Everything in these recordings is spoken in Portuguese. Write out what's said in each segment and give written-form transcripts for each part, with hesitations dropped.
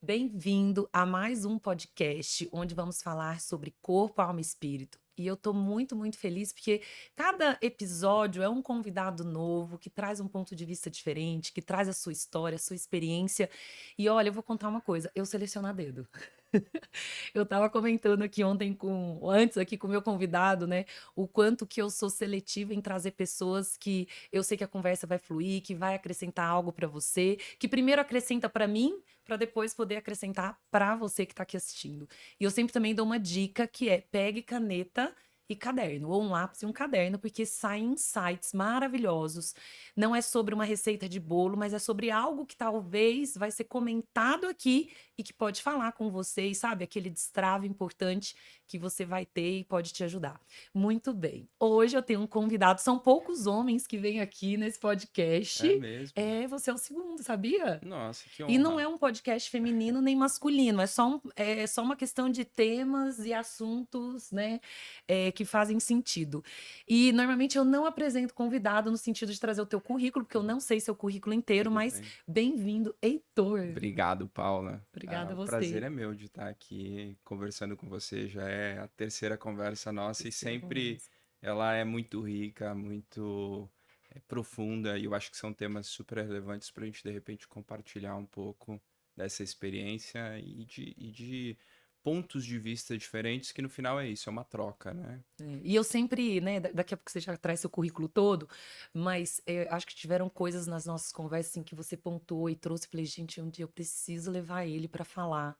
Bem-vindo a mais um podcast onde vamos falar sobre corpo, alma e espírito. E eu tô muito, muito feliz porque cada episódio é um convidado novo que traz um ponto de vista diferente, que traz a sua história, a sua experiência. E olha, eu vou contar uma coisa, eu seleciono a dedo. Eu estava comentando aqui ontem antes aqui com o meu convidado, né, o quanto que eu sou seletiva em trazer pessoas que eu sei que a conversa vai fluir, que vai acrescentar algo para você, que primeiro acrescenta para mim, para depois poder acrescentar para você que está aqui assistindo. E eu sempre também dou uma dica que é: pegue caneta e caderno, ou um lápis e um caderno, porque saem insights maravilhosos. Não é sobre uma receita de bolo, mas é sobre algo que talvez vai ser comentado aqui e que pode falar com vocês, sabe? Aquele destrave importante que você vai ter e pode te ajudar. Muito bem. Hoje eu tenho um convidado, são poucos homens que vêm aqui nesse podcast. É mesmo? Você é o segundo, sabia? Nossa, que E não honra. é um podcast feminino nem masculino, é só uma questão de temas e assuntos, né, que fazem sentido. E normalmente eu não apresento convidado no sentido de trazer o teu currículo, porque eu não sei seu currículo inteiro, Tudo mas bem. bem-vindo, Heitor. Obrigado, Paula. Obrigada a O prazer você. é meu de estar aqui conversando com você. Já é a terceira conversa nossa e Terceira sempre conversa. ela é muito rica, muito profunda e eu acho que são temas super relevantes para a gente de repente compartilhar um pouco dessa experiência e de pontos de vista diferentes que no final é isso, é uma troca, né? E eu sempre, né, daqui a pouco você já traz seu currículo todo, mas acho que tiveram coisas nas nossas conversas assim, que você pontuou e trouxe. Falei, gente, um dia eu preciso levar ele para falar,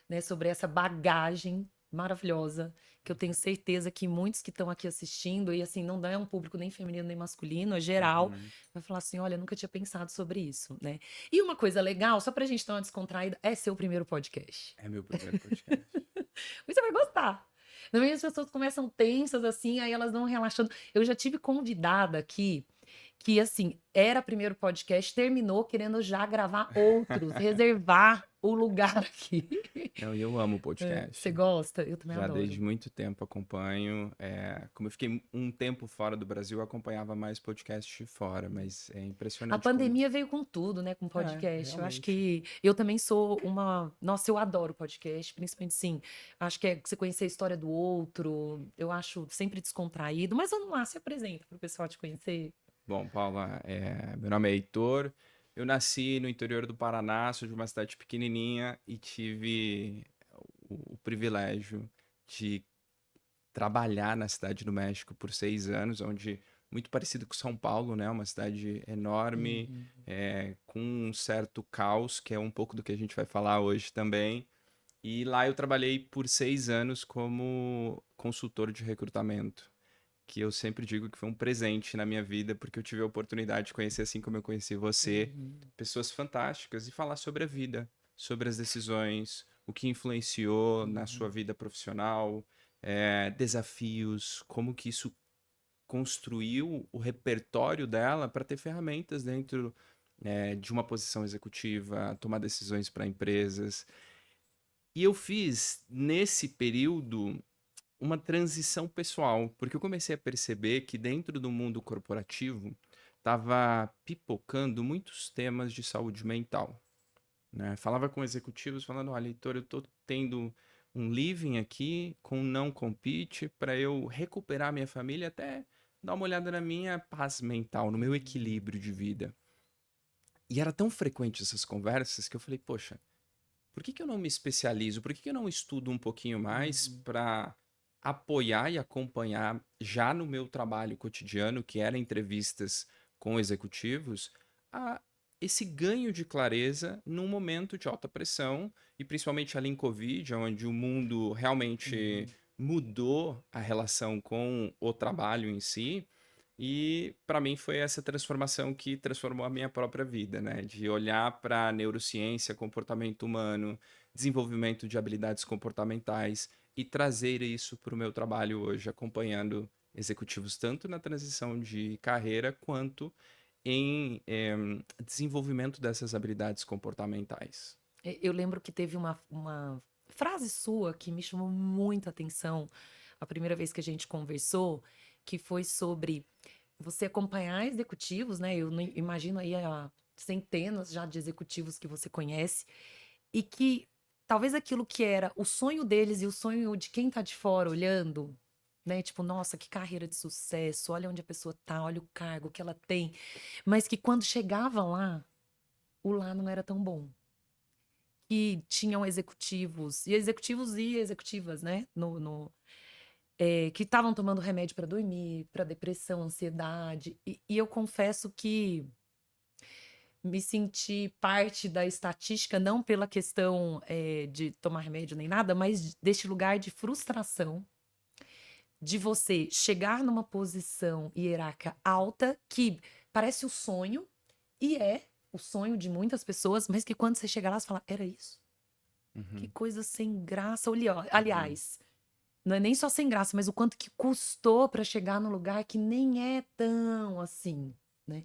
né, sobre essa bagagem maravilhosa, que eu tenho certeza que muitos que estão aqui assistindo, e assim, não é um público nem feminino nem masculino, é geral, Uhum. vai falar assim: olha, nunca tinha pensado sobre isso, né? E uma coisa legal, só pra gente dar uma descontraída, é seu primeiro podcast. É meu primeiro podcast. Você vai gostar. Normalmente as pessoas começam tensas assim, aí elas vão relaxando. Eu já tive convidada aqui que, assim, era primeiro podcast, terminou querendo já gravar outros, reservar o lugar aqui. Não, e eu amo Você podcast. gosta? Eu também Já adoro. desde muito tempo acompanho. Como eu fiquei um tempo fora do Brasil, eu acompanhava mais podcast de fora, mas é A impressionante como. pandemia veio com tudo, né, com podcast. Eu acho Realmente. que eu também sou uma. Nossa, eu adoro podcast, principalmente sim. Acho que é você conhecer a história do outro. Eu acho sempre descontraído. Mas vamos lá, se apresenta para o pessoal te conhecer. Bom, Paula, meu nome é Heitor. Eu nasci no interior do Paraná, sou de uma cidade pequenininha e tive o privilégio de trabalhar na cidade do México por 6 anos, onde muito parecido com São Paulo, né? Uma cidade enorme, Uhum. com um certo caos, que é um pouco do que a gente vai falar hoje também. E lá eu trabalhei por 6 anos como consultor de recrutamento, que eu sempre digo que foi um presente na minha vida, porque eu tive a oportunidade de conhecer, assim como eu conheci você, Uhum. pessoas fantásticas e falar sobre a vida, sobre as decisões, o que influenciou na sua Uhum. vida profissional, desafios, como que isso construiu o repertório dela para ter ferramentas dentro, de uma posição executiva, tomar decisões para empresas. E eu fiz, nesse período, uma transição pessoal, porque eu comecei a perceber que dentro do mundo corporativo estava pipocando muitos temas de saúde mental, né? Falava com executivos falando: olha, Heitor, eu estou tendo um living aqui com não compete para eu recuperar minha família, até dar uma olhada na minha paz mental, no meu Uhum. equilíbrio de vida. E era tão frequente essas conversas que eu falei: poxa, por que eu não me especializo? Por que eu não estudo um pouquinho mais Uhum. para apoiar e acompanhar já no meu trabalho cotidiano, que era entrevistas com executivos, a esse ganho de clareza num momento de alta pressão e principalmente ali em Covid, onde o mundo realmente Uhum. mudou a relação com o trabalho em si. E para mim foi essa transformação que transformou a minha própria vida, né? De olhar para neurociência, comportamento humano, desenvolvimento de habilidades comportamentais e trazer isso para o meu trabalho hoje, acompanhando executivos tanto na transição de carreira quanto em desenvolvimento dessas habilidades comportamentais. Eu lembro que teve uma frase sua que me chamou muito a atenção a primeira vez que a gente conversou, que foi sobre você acompanhar executivos, né? Eu imagino aí a centenas já de executivos que você conhece. e que talvez aquilo que era o sonho deles e o sonho de quem tá de fora olhando, né? Tipo, nossa, que carreira de sucesso, olha onde a pessoa tá, olha o cargo que ela tem. Mas que quando chegava lá, o lá não era tão bom. Que tinham executivos e executivas, né? Que estavam tomando remédio para dormir, para depressão, ansiedade. E eu confesso que me senti parte da estatística, não pela questão de tomar remédio nem nada, mas deste lugar de frustração, de você chegar numa posição hierárquica alta, que parece o sonho, e é o sonho de muitas pessoas, mas que quando você chega lá, você fala, era isso? Que Uhum, coisa sem graça. uhum. Aliás, não é nem só sem graça, mas o quanto que custou para chegar num lugar que nem é tão assim, né?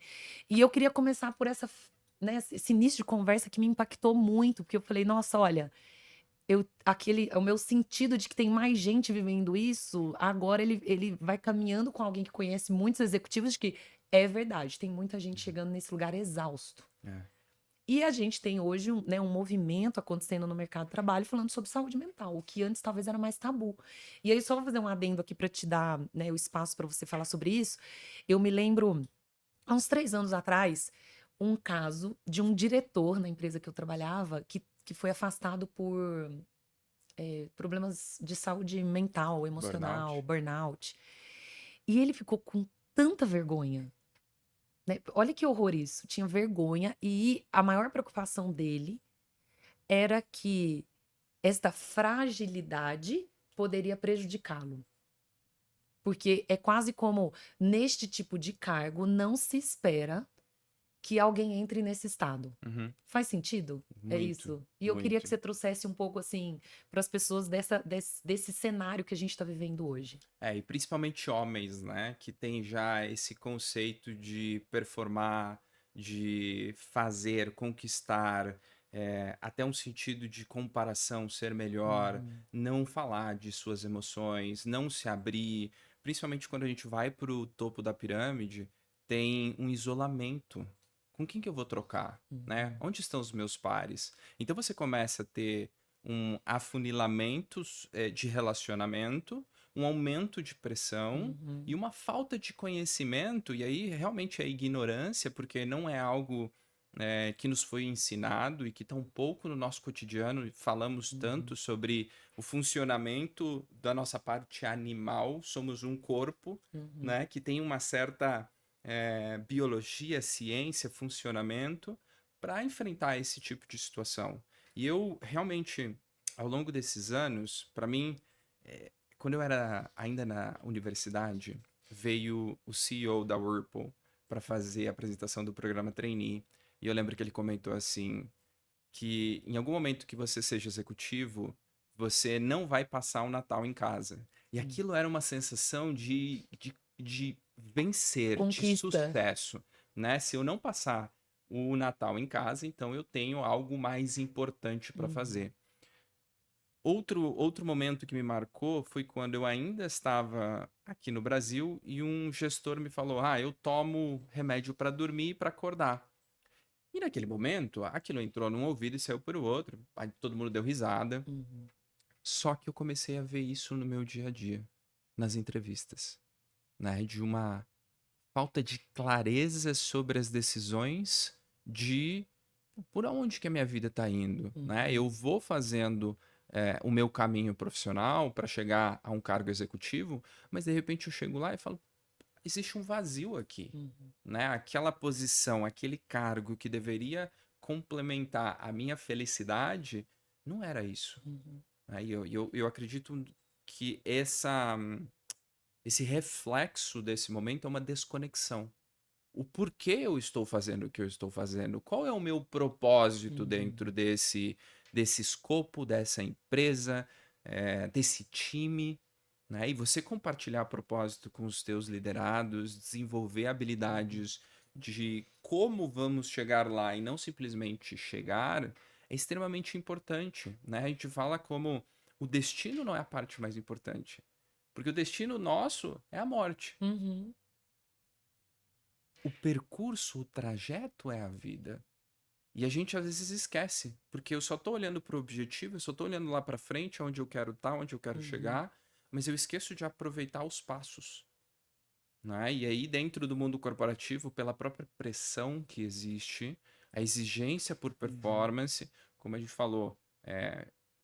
E eu queria começar por né, esse início de conversa que me impactou muito, porque eu falei, nossa, olha, o meu sentido de que tem mais gente vivendo isso, agora ele vai caminhando com alguém que conhece muitos executivos de que é verdade, tem muita gente chegando nesse lugar exausto. É. E a gente tem hoje né, um movimento acontecendo no mercado de trabalho falando sobre saúde mental, o que antes talvez era mais tabu. E aí, só vou fazer um adendo aqui para te dar né, o espaço para você falar sobre isso. Eu me lembro, há uns 3 anos atrás, um caso de um diretor na empresa que eu trabalhava que foi afastado por problemas de saúde mental, Burnout? emocional, burnout. E ele ficou com tanta vergonha, né? Olha que horror isso. Tinha vergonha e a maior preocupação dele era que esta fragilidade poderia prejudicá-lo. Porque é quase como, neste tipo de cargo, não se espera que alguém entre nesse estado. Uhum. Faz sentido? É Muito, isso. E eu queria que muito. você trouxesse um pouco, assim, para as pessoas desse cenário que a gente está vivendo hoje. E principalmente homens, né, que tem já esse conceito de performar, de fazer, conquistar, até um sentido de comparação, ser melhor, Uhum, não falar de suas emoções, não se abrir. Principalmente quando a gente vai para o topo da pirâmide, tem um isolamento. Com quem que eu vou trocar, né? uhum, Onde estão os meus pares? Então você começa a ter um afunilamento, de relacionamento, um aumento de pressão e uhum, uma falta de conhecimento, e aí realmente é ignorância, porque não é algo que nos foi ensinado e que tão pouco no nosso cotidiano e falamos tanto uhum, sobre o funcionamento da nossa parte animal. Somos um corpo, uhum, né, que tem uma certa biologia, ciência, funcionamento para enfrentar esse tipo de situação. E eu realmente, ao longo desses anos, para mim, quando eu era ainda na universidade, veio o CEO da Whirlpool para fazer a apresentação do programa Trainee. E eu lembro que ele comentou assim, que em algum momento que você seja executivo, você não vai passar o Natal em casa. E uhum. aquilo era uma sensação de vencer, de Conquista. sucesso, né? Se eu não passar o Natal em casa, então eu tenho algo mais importante para Uhum, fazer. Outro momento que me marcou foi quando eu ainda estava aqui no Brasil e um gestor me falou: Ah, eu tomo remédio para dormir e para acordar. E naquele momento, aquilo entrou num ouvido e saiu pelo outro. Aí todo mundo deu risada. uhum, Só que eu comecei a ver isso no meu dia a dia, nas entrevistas, né? De uma falta de clareza sobre as decisões, de por onde que a minha vida está indo, né? uhum, Eu vou fazendo o meu caminho profissional para chegar a um cargo executivo, mas de repente eu chego lá e falo, existe um vazio aqui, uhum, né? Aquela posição, aquele cargo que deveria complementar a minha felicidade, não era isso. uhum, Aí eu acredito que esse reflexo desse momento é uma desconexão. O porquê eu estou fazendo o que eu estou fazendo? Qual é o meu propósito dentro uhum, desse escopo, dessa empresa, desse time? Né? E você compartilhar propósito com os teus liderados, desenvolver uhum, habilidades de como vamos chegar lá e não simplesmente chegar, é extremamente importante. Né? A gente fala como o destino não é a parte mais importante, porque o destino nosso é a morte. uhum. O percurso, o trajeto é a vida. E a gente às vezes esquece, porque eu só tô olhando pro objetivo, eu só tô olhando lá pra frente, onde eu quero estar, onde eu quero Uhum. chegar, mas eu esqueço de aproveitar os passos, né? E aí, dentro do mundo corporativo, pela própria pressão que existe, a exigência por Uhum. performance, como a gente falou,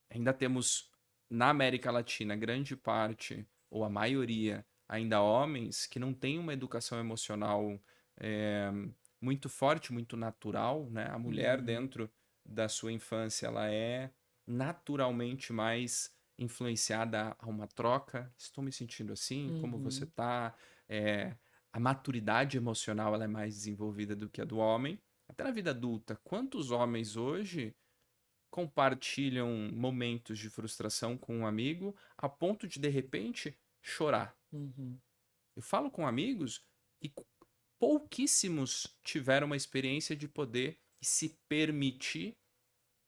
ainda temos na América Latina grande parte, ou a maioria, ainda homens que não têm uma educação emocional é, muito forte, muito natural, né? A mulher, Uhum. dentro da sua infância, ela é naturalmente mais influenciada a uma troca. Estou me sentindo assim? Como você Uhum. tá? É, a maturidade emocional ela é mais desenvolvida do que a do homem. Até na vida adulta, quantos homens hoje compartilham momentos de frustração com um amigo a ponto de repente chorar? Uhum. Eu falo com amigos e pouquíssimos tiveram uma experiência de poder se permitir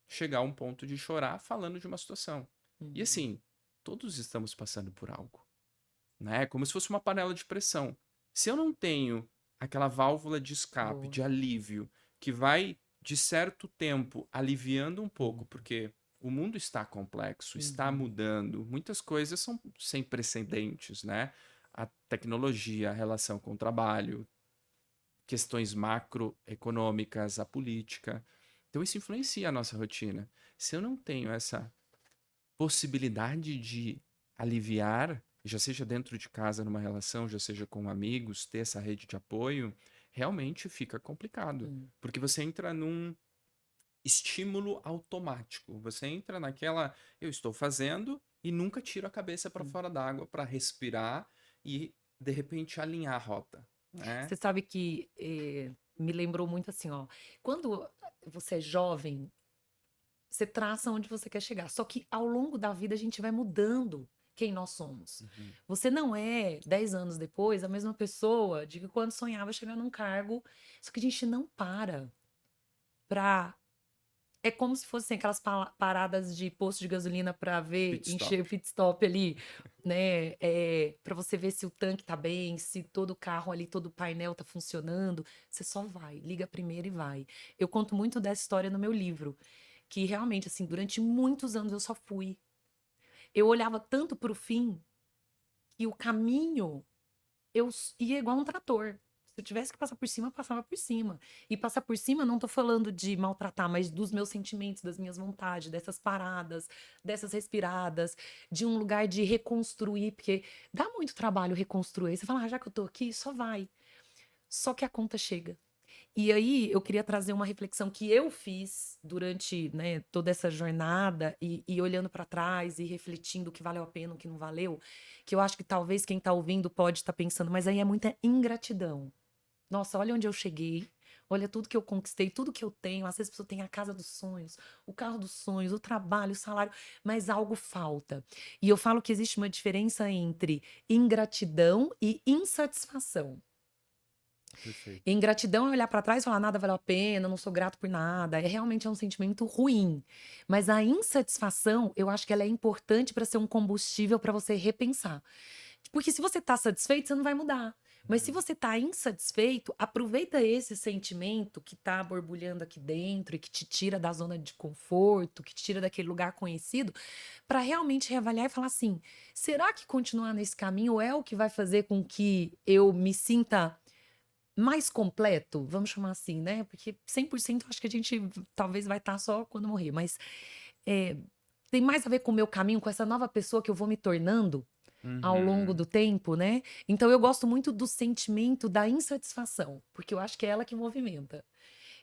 chegar a um ponto de chorar falando de uma situação. E Uhum. assim, todos estamos passando por algo, né? Como se fosse uma panela de pressão. Se eu não tenho aquela válvula de escape, Boa. de alívio, que vai, de certo tempo, aliviando um pouco, Uhum. porque o mundo está complexo, está Uhum. mudando, muitas coisas são sem precedentes, né? A tecnologia, a relação com o trabalho, questões macroeconômicas, a política. Então, isso influencia a nossa rotina. Se eu não tenho essa possibilidade de aliviar, já seja dentro de casa, numa relação, já seja com amigos, ter essa rede de apoio, realmente fica complicado. Uhum. Porque você entra num estímulo automático. Você entra naquela, eu estou fazendo e nunca tiro a cabeça para Uhum. fora d'água para respirar e, de repente, alinhar a rota, né? Você sabe que me lembrou muito assim, ó. Quando você é jovem, você traça onde você quer chegar. Só que ao longo da vida a gente vai mudando quem nós somos. Uhum. Você não é, 10 anos depois, a mesma pessoa de que quando sonhava chegar num cargo. Só que a gente não pra. É como se fossem aquelas paradas de posto de gasolina para ver, Pit encher stop. o pit stop ali, né? Para você ver se o tanque tá bem, se todo o carro ali, todo o painel tá funcionando. Você só vai, liga primeiro e vai. Eu conto muito dessa história no meu livro, que realmente, assim, durante muitos anos eu só fui. Eu olhava tanto pro fim que o caminho ia igual um trator. Se eu tivesse que passar por cima, eu passava por cima. E passar por cima, não tô falando de maltratar, mas dos meus sentimentos, das minhas vontades, dessas paradas, dessas respiradas, de um lugar de reconstruir, porque dá muito trabalho reconstruir. Você fala, já que eu tô aqui, só vai. Só que a conta chega. E aí eu queria trazer uma reflexão que eu fiz durante, né, toda essa jornada e olhando para trás e refletindo o que valeu a pena, o que não valeu, que eu acho que talvez quem tá ouvindo pode estar pensando, mas aí é muita ingratidão. Nossa, olha onde eu cheguei. Olha tudo que eu conquistei, tudo que eu tenho. Às vezes a pessoa tem a casa dos sonhos, o carro dos sonhos, o trabalho, o salário, mas algo falta. E eu falo que existe uma diferença entre ingratidão e insatisfação. Perfeito. Ingratidão é olhar para trás e falar nada valeu a pena, não sou grato por nada. É realmente um sentimento ruim. Mas a insatisfação, eu acho que ela é importante para ser um combustível para você repensar. Porque se você tá satisfeito, você não vai mudar. Mas se Uhum. você tá insatisfeito, aproveita esse sentimento que tá borbulhando aqui dentro e que te tira da zona de conforto, que te tira daquele lugar conhecido, para realmente reavaliar e falar assim: será que continuar nesse caminho é o que vai fazer com que eu me sinta mais completo, vamos chamar assim, né, porque 100% acho que a gente talvez vai estar só quando morrer, mas, eh, tem mais a ver com o meu caminho, com essa nova pessoa que eu vou me tornando ao longo Uhum. do tempo, né. Então eu gosto muito do sentimento da insatisfação, porque eu acho que é ela que movimenta.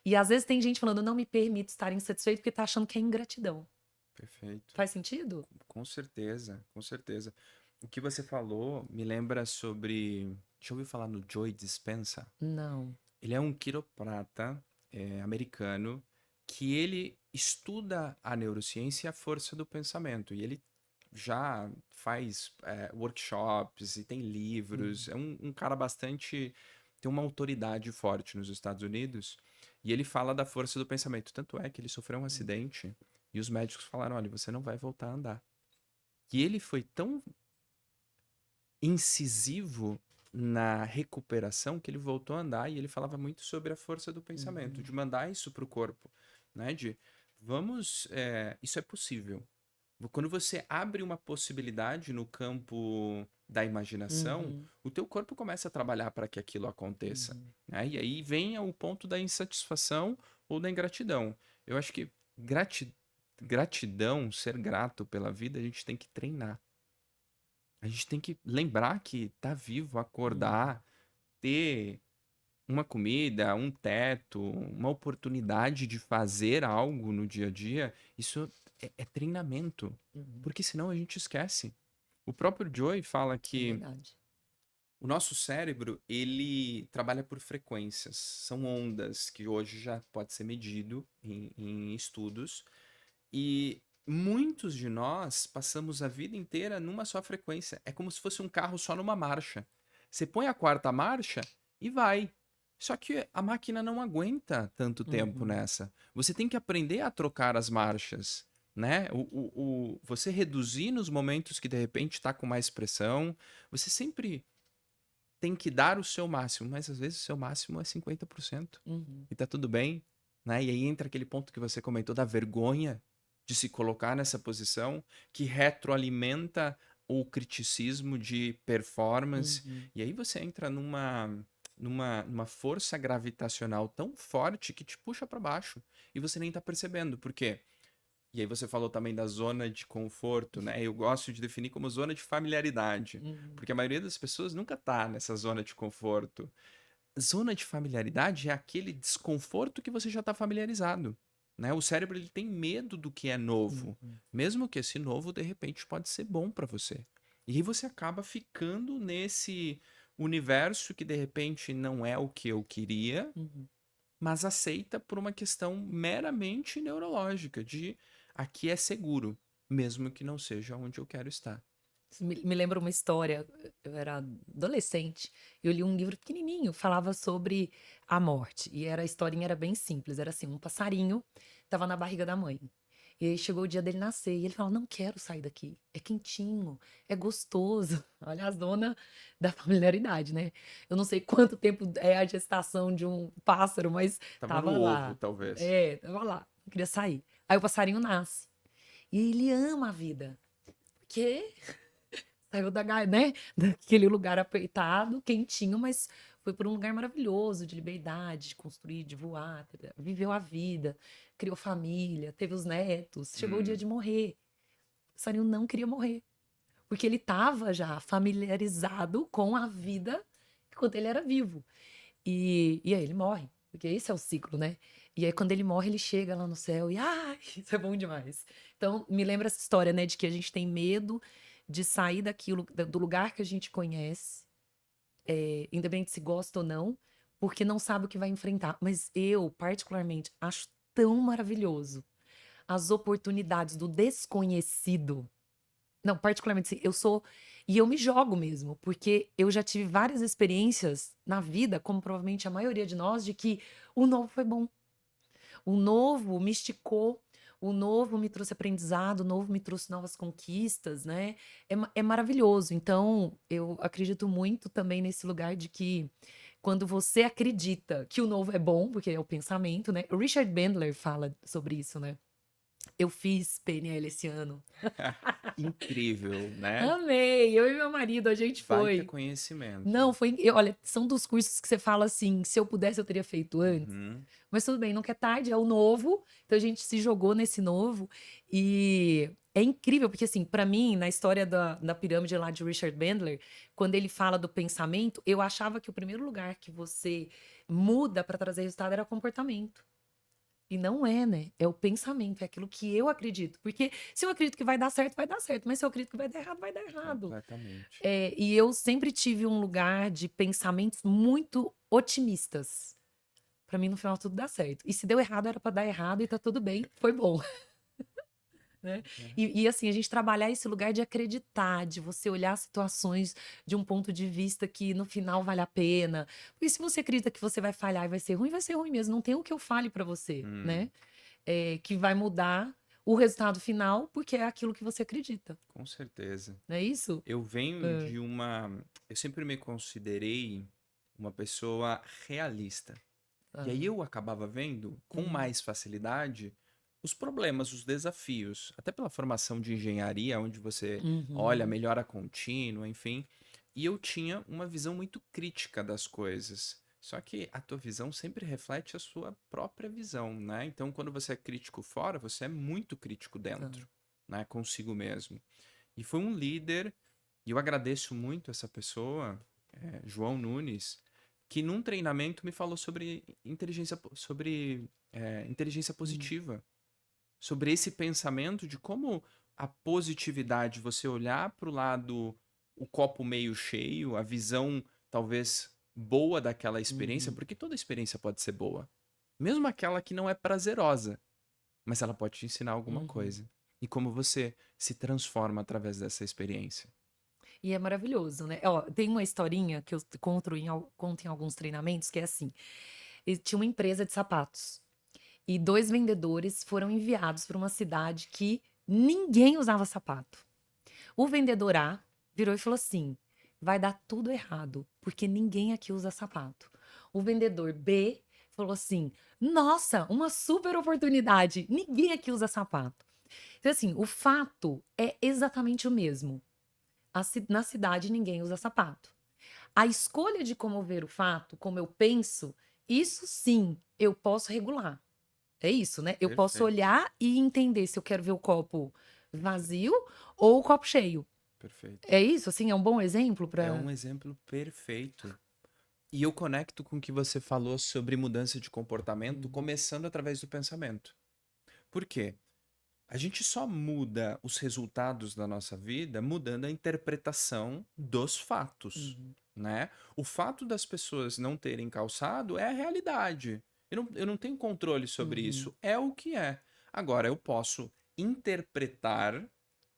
E às vezes tem gente falando: "Não me permito estar insatisfeito", porque tá achando que é ingratidão. Perfeito. Faz sentido? Com certeza, com certeza. O que você falou me lembra sobre. Já ouviu falar no Joe Dispenza? Não. Ele é um quiroprata americano que ele estuda a neurociência e a força do pensamento. E ele já faz workshops e tem livros. Hum. É um cara bastante. Tem uma autoridade forte nos Estados Unidos. E ele fala da força do pensamento. Tanto é que ele sofreu um Hum. acidente e os médicos falaram: olha, você não vai voltar a andar. E ele foi tão incisivo na recuperação que ele voltou a andar e ele falava muito sobre a força do pensamento, Uhum. de mandar isso para o corpo. né? De isso é possível. Quando você abre uma possibilidade no campo da imaginação, Uhum, o teu corpo começa a trabalhar para que aquilo aconteça, uhum, né? E aí vem o ponto da insatisfação ou da ingratidão. Eu acho que gratidão, ser grato pela vida, a gente tem que treinar. A gente tem que lembrar que tá vivo, uhum, acordar, ter uma comida, um teto, uma oportunidade de fazer algo no dia a dia, isso é treinamento. uhum. Porque senão a gente esquece. O próprio Joy fala É que verdade. o nosso cérebro, ele trabalha por frequências. São ondas que hoje já pode ser medido em estudos. E muitos de nós passamos a vida inteira numa só frequência. É como se fosse um carro só numa marcha. Você põe a quarta marcha e vai. Só que a máquina não aguenta tanto tempo Uhum, nessa. Você tem que aprender a trocar as marchas, né? Você reduzir nos momentos que de repente está com mais pressão. Você sempre tem que dar o seu máximo, mas às vezes o seu máximo é 50%. uhum, E tá tudo bem, né? E aí entra aquele ponto que você comentou da vergonha de se colocar nessa posição, que retroalimenta o criticismo de performance. uhum. E aí você entra numa força gravitacional tão forte que te puxa para baixo. E você nem tá percebendo. Por quê? E aí você falou também da zona de conforto, né? Eu gosto de definir como zona de familiaridade, Uhum, porque a maioria das pessoas nunca tá nessa zona de conforto. Zona de familiaridade é aquele desconforto que você já está familiarizado, né? O cérebro ele tem medo do que é novo, uhum, mesmo que esse novo de repente pode ser bom para você. E aí você acaba ficando nesse universo que de repente não é o que eu queria, uhum. mas aceita por uma questão meramente neurológica, de aqui é seguro, mesmo que não seja onde eu quero estar. Isso me lembra uma história. Eu era adolescente, eu li um livro pequenininho, falava sobre a morte. E a historinha era bem simples. Era assim, um passarinho estava na barriga da mãe. E aí chegou o dia dele nascer. E ele falou: não quero sair daqui. É quentinho, é gostoso. Olha a zona da familiaridade, né? Eu não sei quanto tempo é a gestação de um pássaro, mas Tava no tava ovo, lá. talvez. É, tava lá. Não queria sair. Aí o passarinho nasce. E ele ama a vida. Porque saiu né, daquele lugar apertado, quentinho, mas foi por um lugar maravilhoso, de liberdade, de construir, de voar, viveu a vida, criou família, teve os netos, chegou o dia Hum, de morrer. O passarinho não queria morrer, porque ele estava já familiarizado com a vida enquanto ele era vivo. E aí ele morre, porque esse é o ciclo, né? E aí quando ele morre, ele chega lá no céu e, ai, isso é bom demais. Então, me lembra essa história, né, de que a gente tem medo de sair daquilo, do lugar que a gente conhece, independente se gosta ou não, porque não sabe o que vai enfrentar. Mas eu, particularmente, acho tão maravilhoso as oportunidades do desconhecido. Não, particularmente, assim, eu sou. E eu me jogo mesmo, porque eu já tive várias experiências na vida, como provavelmente a maioria de nós, de que o novo foi bom. O novo me esticou, o novo me trouxe aprendizado, o novo me trouxe novas conquistas, né? É maravilhoso. Então, eu acredito muito também nesse lugar de que quando você acredita que o novo é bom, porque é o pensamento, né? O Richard Bandler fala sobre isso, né? Eu fiz PNL esse ano. incrível, né? Amei! Eu e meu marido, a gente Baita foi. conhecimento. Não, olha, são dos cursos que você fala assim, se eu pudesse eu teria feito antes. Uhum. Mas tudo bem, nunca é tarde, é o novo. Então a gente se jogou nesse novo e é incrível porque assim, pra mim, na história da pirâmide lá de Richard Bandler, quando ele fala do pensamento, eu achava que o primeiro lugar que você muda pra trazer resultado era comportamento. E não é, né? É o pensamento, é aquilo que eu acredito. Porque se eu acredito que vai dar certo, vai dar certo. Mas se eu acredito que vai dar errado, vai dar errado. Completamente. E eu sempre tive um lugar de pensamentos muito otimistas. Pra mim, no final, tudo dá certo. E se deu errado, era pra dar errado e tá tudo bem, foi bom, né? É. E assim, a gente trabalhar esse lugar de acreditar, de você olhar situações de um ponto de vista que no final vale a pena. Porque se você acredita que você vai ser ruim mesmo. Não tem o que eu fale pra você, Hum, né? Que vai mudar o resultado final, porque é aquilo que você acredita. com certeza. Não é isso? Eu venho Hã. de uma. Eu sempre me considerei uma pessoa realista. E aí Aham. eu acabava vendo com Uhum. mais facilidade os problemas, os desafios, até pela formação de engenharia, onde você olha Uhum. melhora contínua, enfim. E eu tinha uma visão muito crítica das coisas. Só que a tua visão sempre reflete a sua própria visão, né? Então, quando você é crítico fora, você é muito crítico Tá. dentro, né? Consigo mesmo. E foi um líder, e eu agradeço muito essa pessoa, João Nunes, que num treinamento me falou sobre inteligência Hum. positiva, sobre esse pensamento de como a positividade, você olhar para o lado, o copo meio cheio, a visão talvez boa daquela experiência, Uhum. porque toda experiência pode ser boa, mesmo aquela que não é prazerosa, mas ela pode te ensinar alguma Uhum. coisa. E como você se transforma através dessa experiência. E é maravilhoso, né. Ó, tem uma historinha que eu conto em alguns treinamentos que é assim, tinha uma empresa de sapatos, e 2 vendedores foram enviados para uma cidade que ninguém usava sapato. O vendedor A virou e falou assim: "Vai dar tudo errado, porque ninguém aqui usa sapato". O vendedor B falou assim: "Nossa, uma super oportunidade, ninguém aqui usa sapato". Então assim, o fato é exatamente o mesmo. Na cidade ninguém usa sapato. A escolha de como ver o fato, como eu penso, isso sim eu posso regular. É isso, né? Eu posso Perfeito, olhar e entender se eu quero ver o copo vazio ou o copo cheio. perfeito. É isso, assim, é um bom exemplo É para. um exemplo perfeito. E eu conecto com o que você falou sobre mudança de comportamento, Uhum, começando através do pensamento. Por quê? A gente só muda os resultados da nossa vida mudando a interpretação dos fatos, uhum, né? O fato das pessoas não terem calçado é a realidade. Eu não tenho controle sobre uhum, isso. É o que é. Agora, eu posso interpretar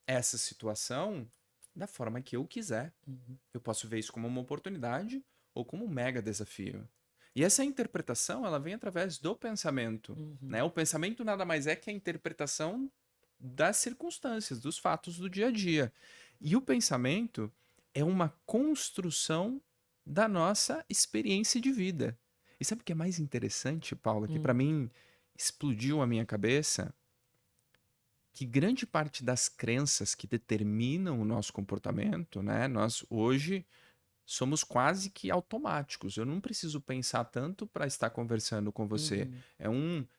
essa situação da forma que eu quiser. uhum, Eu posso ver isso como uma oportunidade ou como um mega desafio. E essa interpretação, ela vem através do pensamento, uhum, né? O pensamento nada mais é que a interpretação das circunstâncias, dos fatos do dia a dia. E o pensamento é uma construção da nossa experiência de vida. E sabe o que é mais interessante, Paula, que para uhum, mim explodiu a minha cabeça? Que grande parte das crenças que determinam o nosso comportamento, né? Nós hoje somos quase que automáticos. Eu não preciso pensar tanto para estar conversando com você. uhum,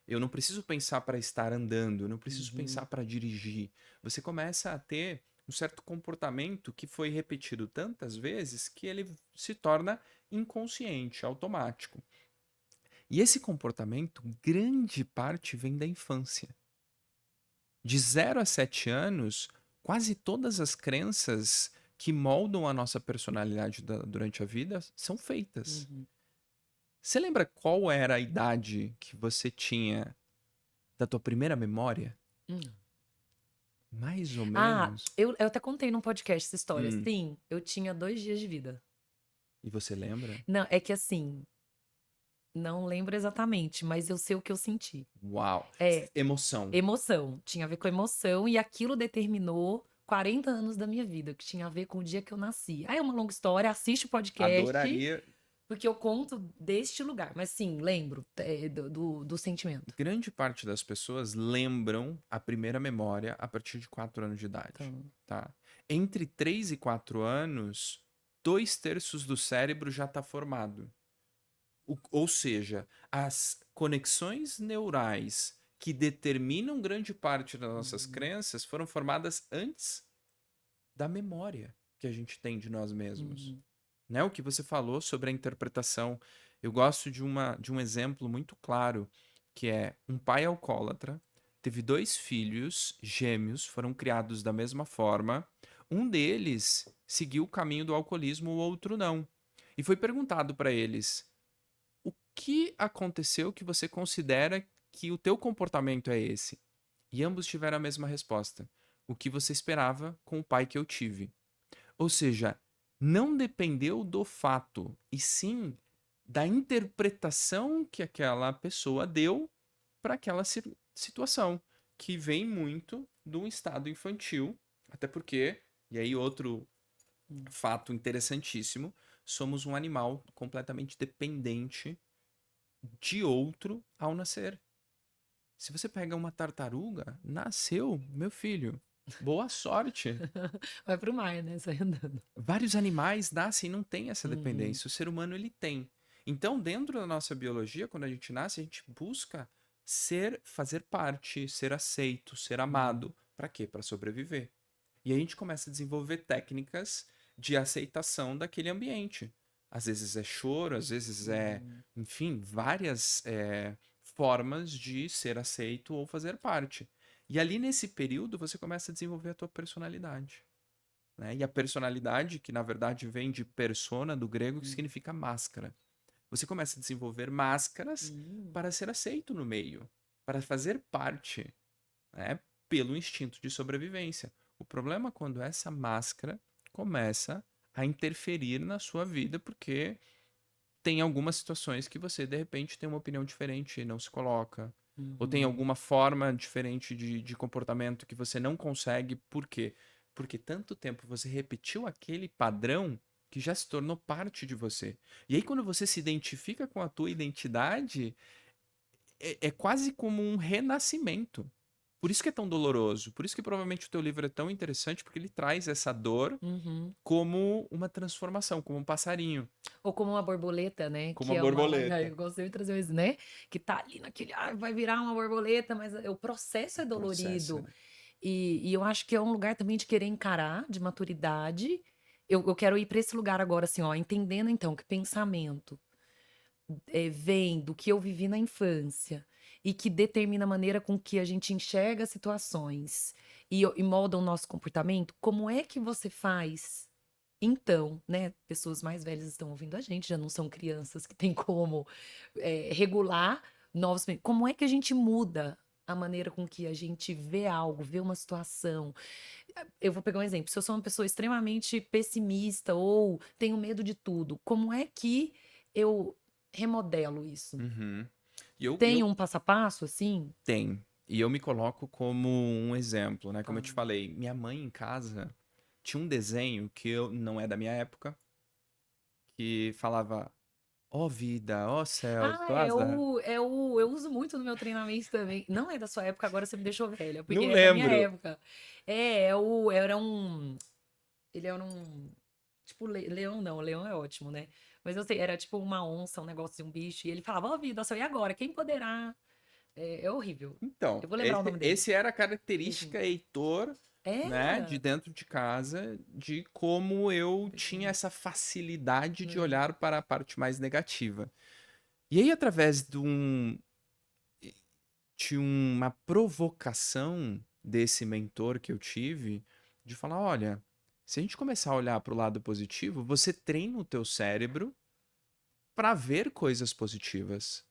Eu não preciso pensar para estar andando, eu não preciso uhum, pensar para dirigir. Você começa a ter um certo comportamento que foi repetido tantas vezes que ele se torna inconsciente, automático. E esse comportamento, grande parte vem da infância. De 0 a 7 anos, quase todas as crenças que moldam a nossa personalidade durante a vida são feitas. uhum. Você lembra qual era a idade que você tinha da tua primeira memória? Hum. Mais ou Ah, menos. eu até contei num podcast essa história. Hum, Sim, eu tinha 2 dias de vida. e você lembra? Não, é que assim, não lembro exatamente, mas eu sei o que eu senti. Uau! É, Emoção. emoção, tinha a ver com emoção e aquilo determinou 40 anos da minha vida, que tinha a ver com o dia que eu nasci. Ah, é uma longa história, assiste o podcast, Adoraria. porque eu conto deste lugar. Mas sim, lembro, do sentimento. Grande parte das pessoas lembram a primeira memória a partir de 4 anos de idade, Então, tá? Entre 3 e 4 anos, 2/3 do cérebro já está formado. Ou seja, as conexões neurais que determinam grande parte das nossas uhum, crenças foram formadas antes da memória que a gente tem de nós mesmos. uhum, Né? O que você falou sobre a interpretação. Eu gosto de um exemplo muito claro, que é um pai alcoólatra, teve 2 filhos gêmeos, foram criados da mesma forma. Um deles seguiu o caminho do alcoolismo, o outro não. E foi perguntado para eles: o que aconteceu que você considera que o teu comportamento é esse? E ambos tiveram a mesma resposta: o que você esperava com o pai que eu tive. Ou seja, não dependeu do fato, e sim da interpretação que aquela pessoa deu para aquela situação, que vem muito do estado infantil, até porque, e aí outro uhum, fato interessantíssimo, somos um animal completamente dependente de outro ao nascer. Se você pega uma tartaruga, nasceu, meu filho, boa sorte. Vai pro mar, né? Sai andando. Vários animais nascem e não têm essa Uhum. dependência. O ser humano, ele tem. Então, dentro da nossa biologia, quando a gente nasce, a gente busca fazer parte, ser aceito, ser Uhum. amado. Para quê? Para sobreviver. E aí a gente começa a desenvolver técnicas de aceitação daquele ambiente. Às vezes é choro, às vezes é, Uhum. enfim, várias formas de ser aceito ou fazer parte. E ali nesse período você começa a desenvolver a tua personalidade, né? E a personalidade, que na verdade vem de persona do grego, que Uhum. significa máscara. Você começa a desenvolver máscaras Uhum. para ser aceito no meio, para fazer parte, né? Pelo instinto de sobrevivência. O problema é quando essa máscara começa a interferir na sua vida, porque tem algumas situações que você, de repente, tem uma opinião diferente e não se coloca. Ou tem Uhum. alguma forma diferente de comportamento que você não consegue. Por quê? Porque tanto tempo você repetiu aquele padrão que já se tornou parte de você. E aí, quando você se identifica com a tua identidade, é quase como um renascimento. Por isso que é tão doloroso. Por isso que provavelmente o teu livro é tão interessante, porque ele traz essa dor Uhum. como uma transformação, como um passarinho, Ou como uma borboleta, né? como Que uma é uma lagarta. borboleta. Eu gostei de trazer isso, né? Que tá ali naquele. Ah, vai virar uma borboleta, mas o processo O é processo, dolorido. né? E eu acho que é um lugar também de querer encarar, de maturidade. Eu quero ir para esse lugar agora, assim, ó, entendendo então que pensamento vem do que eu vivi na infância e que determina a maneira com que a gente enxerga as situações e molda o nosso comportamento. Como é que você faz? Então, né, pessoas mais velhas estão ouvindo a gente, já não são crianças que têm como regular como é que a gente muda a maneira com que a gente vê algo, vê uma situação? Eu vou pegar um exemplo. Se eu sou uma pessoa extremamente pessimista ou tenho medo de tudo, como é que eu remodelo isso? Uhum. E eu Tem um passo a passo, assim? tenho. E eu me coloco como um exemplo, né? Como Tá. eu te falei, minha mãe em casa tinha um desenho que eu não é da minha época, que falava: Ó vida, ó céus, Ah, ó azar. eu uso muito no meu treinamento também. Não é da sua época, agora você me deixou velha, porque Não é da minha lembro. época. Ele era um, tipo, leão não, leão é ótimo, né? Mas eu sei, era tipo uma onça, um negócio de um bicho, e ele falava, ó vida, só e agora? Quem poderá? É horrível. Então, Eu vou lembrar o esse, nome dele. esse era a Uhum. característica Heitor, né, de Era? dentro de casa, de como eu tinha essa facilidade de Hum. olhar para a parte mais negativa. E aí, através de uma provocação desse mentor que eu tive, de falar, olha, se a gente começar a olhar para o lado positivo, você treina o teu cérebro para ver coisas positivas.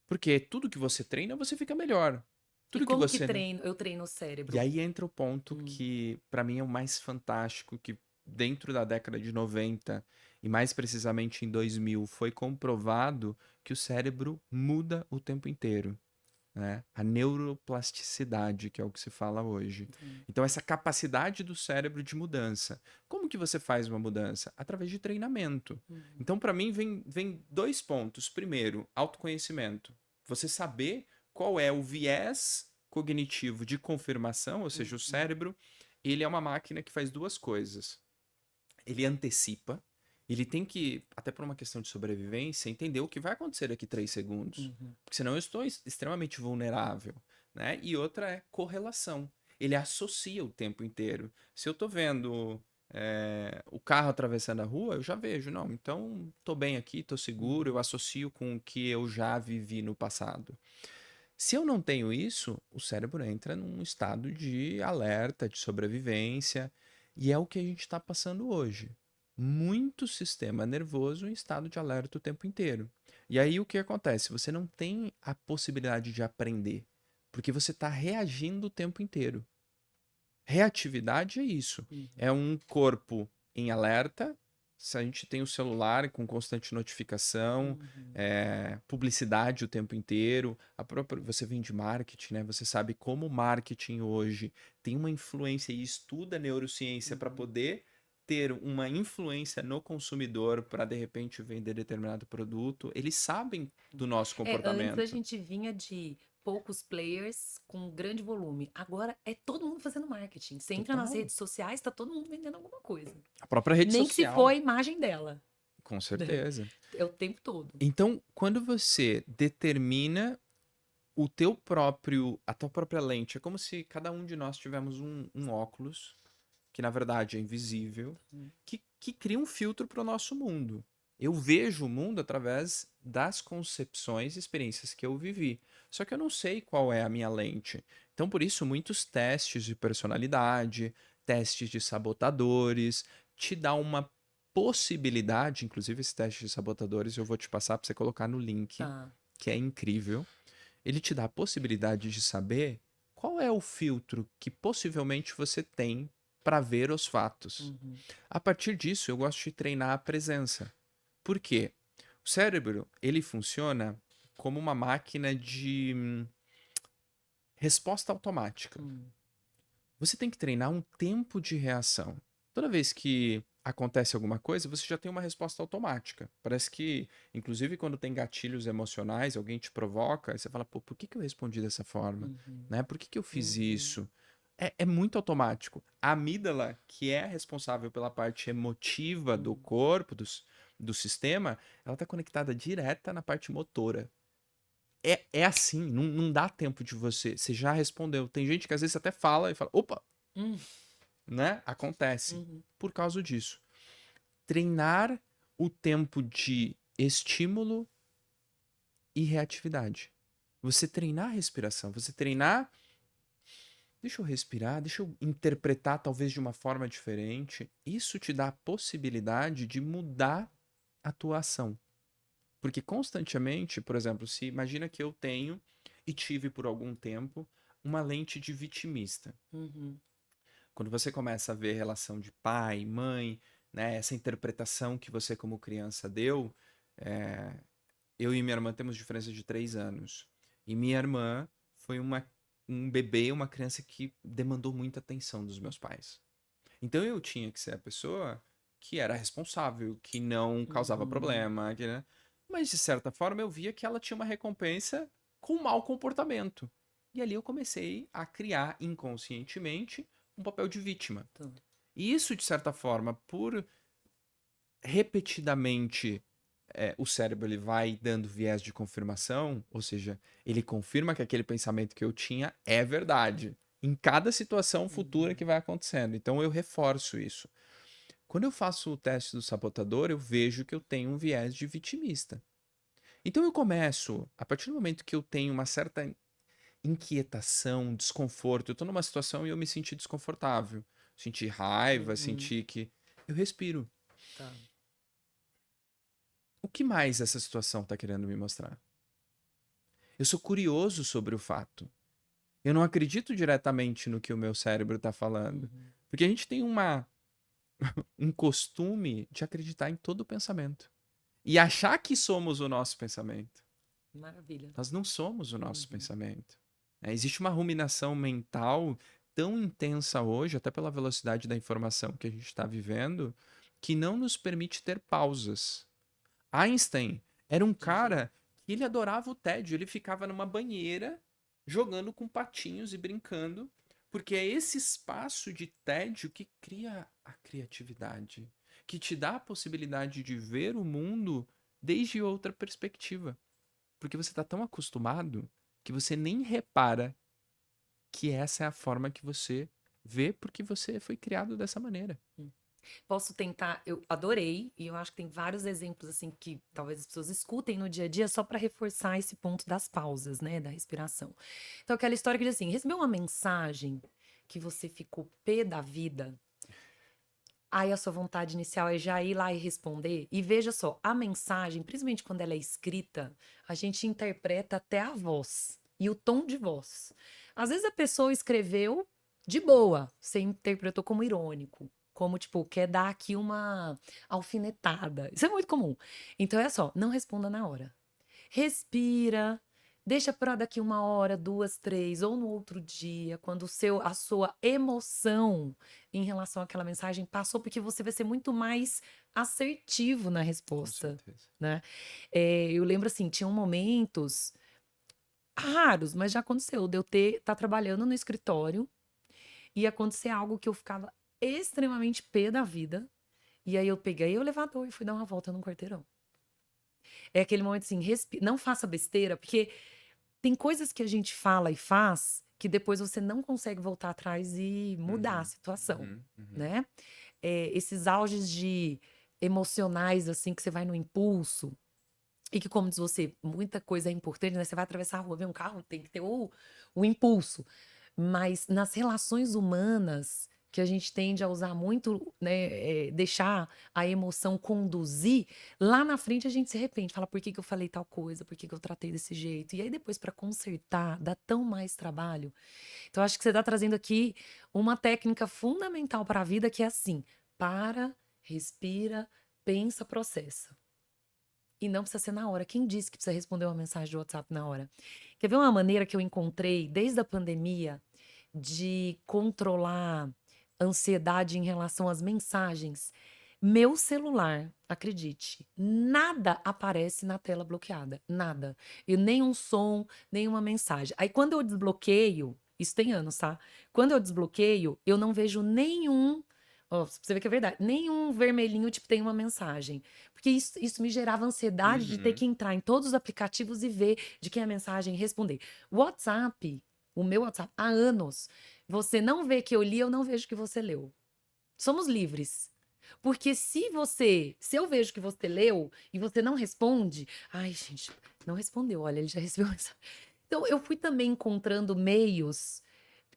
Porque tudo que você treina, você fica melhor. E Tudo que como que você não. eu treino o E cérebro? aí entra o ponto Hum. que, para mim, é o mais fantástico, que dentro da década de 90 e mais precisamente em 2000, foi comprovado que o cérebro muda o tempo inteiro, né? A neuroplasticidade, que é o que se fala hoje. Entendi. Então, essa capacidade do cérebro de mudança. Como que você faz uma mudança? Através de treinamento. Uhum. Então, para mim, vem dois pontos. Primeiro, autoconhecimento. Você saber qual é o viés cognitivo de confirmação, ou seja, o Uhum. cérebro, ele é uma máquina que faz duas coisas. Ele antecipa, ele tem que, até por uma questão de sobrevivência, entender o que vai acontecer daqui 3 segundos. Uhum. Porque senão eu estou extremamente vulnerável, né? E outra é correlação. Ele associa o tempo inteiro. Se eu estou vendo o carro atravessando a rua, eu já vejo, não, então estou bem aqui, estou seguro, eu Uhum. associo com o que eu já vivi no passado. Se eu não tenho isso, o cérebro entra num estado de alerta, de sobrevivência, e é o que a gente está passando hoje. Muito sistema nervoso em estado de alerta o tempo inteiro. E aí o que acontece? Você não tem a possibilidade de aprender, porque você está reagindo o tempo inteiro. Reatividade é isso. Uhum. É um corpo em alerta. Se a gente tem o celular com constante notificação, Uhum. publicidade o tempo inteiro, você vem de marketing, né? Você sabe como o marketing hoje tem uma influência e estuda neurociência para Uhum. poder ter uma influência no consumidor para de repente vender determinado produto, eles sabem do nosso Antes a comportamento. gente vinha de poucos players com grande volume. Agora é todo mundo fazendo marketing. Você entra nas Total. redes sociais, tá todo mundo vendendo alguma coisa. A própria rede Nem que se for social, a imagem dela. com certeza. É o tempo todo. Então, quando você determina a tua própria lente, é como se cada um de nós tivéssemos um óculos, que na verdade é invisível, que cria um filtro para o nosso mundo. Eu vejo o mundo através das concepções e experiências que eu vivi. Só que eu não sei qual é a minha lente. Então, por isso, muitos testes de personalidade, testes de sabotadores, te dá uma possibilidade, inclusive esse teste de sabotadores eu vou te passar para você colocar no link, Tá. que é incrível. Ele te dá a possibilidade de saber qual é o filtro que possivelmente você tem para ver os fatos. A partir disso, eu gosto de treinar a presença. Por quê? O cérebro, ele funciona como uma máquina de resposta automática. Você tem que treinar um tempo de reação. Toda vez que acontece alguma coisa, você já tem uma resposta automática. Parece que, inclusive, quando tem gatilhos emocionais, alguém te provoca, aí você fala, pô, por que que eu respondi dessa forma? Né? Por que que eu fiz isso? É muito automático. A amígdala, que é responsável pela parte emotiva do corpo, do sistema, ela está conectada direta na parte motora. É assim, não dá tempo de você já respondeu. Tem gente que às vezes até fala e fala, opa, né? Acontece. Por causa disso. Treinar o tempo de estímulo e reatividade. Você treinar a respiração, você treinar. Deixa eu respirar, deixa eu interpretar talvez de uma forma diferente. Isso te dá a possibilidade de mudar a tua ação. Porque constantemente, por exemplo, se imagina que eu tenho e tive por algum tempo uma lente de vitimista. Quando você começa a ver relação de pai, mãe, né, essa interpretação que você como criança deu, eu e minha irmã temos diferença de 3 anos. E minha irmã foi um bebê, uma criança que demandou muita atenção dos meus pais. Então eu tinha que ser a pessoa que era responsável, que não causava problema, né? Mas de certa forma eu via que ela tinha uma recompensa com mau comportamento. E ali eu comecei a criar inconscientemente um papel de vítima. E isso, de certa forma, por repetidamente o cérebro ele vai dando viés de confirmação, ou seja, ele confirma que aquele pensamento que eu tinha é verdade em cada situação futura que vai acontecendo. Então eu reforço isso. Quando eu faço o teste do sabotador, eu vejo que eu tenho um viés de vitimista. Então eu começo, a partir do momento que eu tenho uma certa inquietação, desconforto, eu estou numa situação e eu me senti desconfortável, senti raiva, senti que eu respiro. Tá. O que mais essa situação está querendo me mostrar? Eu sou curioso sobre o fato. Eu não acredito diretamente no que o meu cérebro está falando. Porque a gente tem um costume de acreditar em todo o pensamento. E achar que somos o nosso pensamento. Maravilha. Nós não somos o nosso pensamento. Existe uma ruminação mental tão intensa hoje, até pela velocidade da informação que a gente está vivendo, que não nos permite ter pausas. Einstein era um cara que ele adorava o tédio. Ele ficava numa banheira jogando com patinhos e brincando, porque é esse espaço de tédio que cria a criatividade, que te dá a possibilidade de ver o mundo desde outra perspectiva. Porque você está tão acostumado que você nem repara que essa é a forma que você vê, porque você foi criado dessa maneira. Posso tentar, eu adorei, e eu acho que tem vários exemplos assim que talvez as pessoas escutem no dia a dia só para reforçar esse ponto das pausas, né, da respiração. Então, aquela história que diz assim: recebeu uma mensagem que você ficou pé da vida, aí a sua vontade inicial é já ir lá e responder. E veja só, a mensagem, principalmente quando ela é escrita, a gente interpreta até a voz e o tom de voz. Às vezes a pessoa escreveu de boa, você interpretou como irônico. Como, tipo, quer dar aqui uma alfinetada. Isso é muito comum. Então é só, não responda na hora. Respira, Deixa para daqui 1 hora, 2, 3, ou no outro dia, quando a sua emoção em relação àquela mensagem passou, porque você vai ser muito mais assertivo na Com resposta, certeza. né? Eu lembro assim, tinham momentos raros, mas já aconteceu, de eu tá trabalhando no escritório e acontecer algo que eu ficava extremamente pé da vida, e aí eu peguei o elevador e fui dar uma volta num quarteirão. É aquele momento assim, não faça besteira, porque tem coisas que a gente fala e faz que depois você não consegue voltar atrás e mudar a Uhum, situação, uhum, uhum. né? Esses auges de emocionais, assim, que você vai no impulso, e que, como diz você, muita coisa é importante, né? Você vai atravessar a rua, ver um carro, tem que ter o impulso. Mas nas relações humanas, que a gente tende a usar muito, né? Deixar a emoção conduzir, lá na frente a gente se arrepende, fala por que que eu falei tal coisa, por que que eu tratei desse jeito. E aí depois, para consertar, dá tão mais trabalho. Então, acho que você está trazendo aqui uma técnica fundamental para a vida que é assim: para, respira, pensa, processa. E não precisa ser na hora. Quem disse que precisa responder uma mensagem de WhatsApp na hora? Quer ver uma maneira que eu encontrei desde a pandemia de controlar ansiedade em relação às mensagens? Meu celular, acredite, nada aparece na tela bloqueada, nada. E nem um som, nenhuma mensagem. Aí quando eu desbloqueio, isso tem anos, tá? Quando eu desbloqueio, eu não vejo nenhum, ó, pra você ver que é verdade, nenhum vermelhinho, tipo, tem uma mensagem. Porque isso me gerava ansiedade de ter Uhum. que entrar em todos os aplicativos e ver de quem é a mensagem e responder. WhatsApp, o meu WhatsApp, há anos, você não vê que eu li, eu não vejo que você leu. Somos livres. Porque se eu vejo que você leu e você não responde, ai, gente, não respondeu, olha, ele já recebeu mensagem. Então, eu fui também encontrando meios,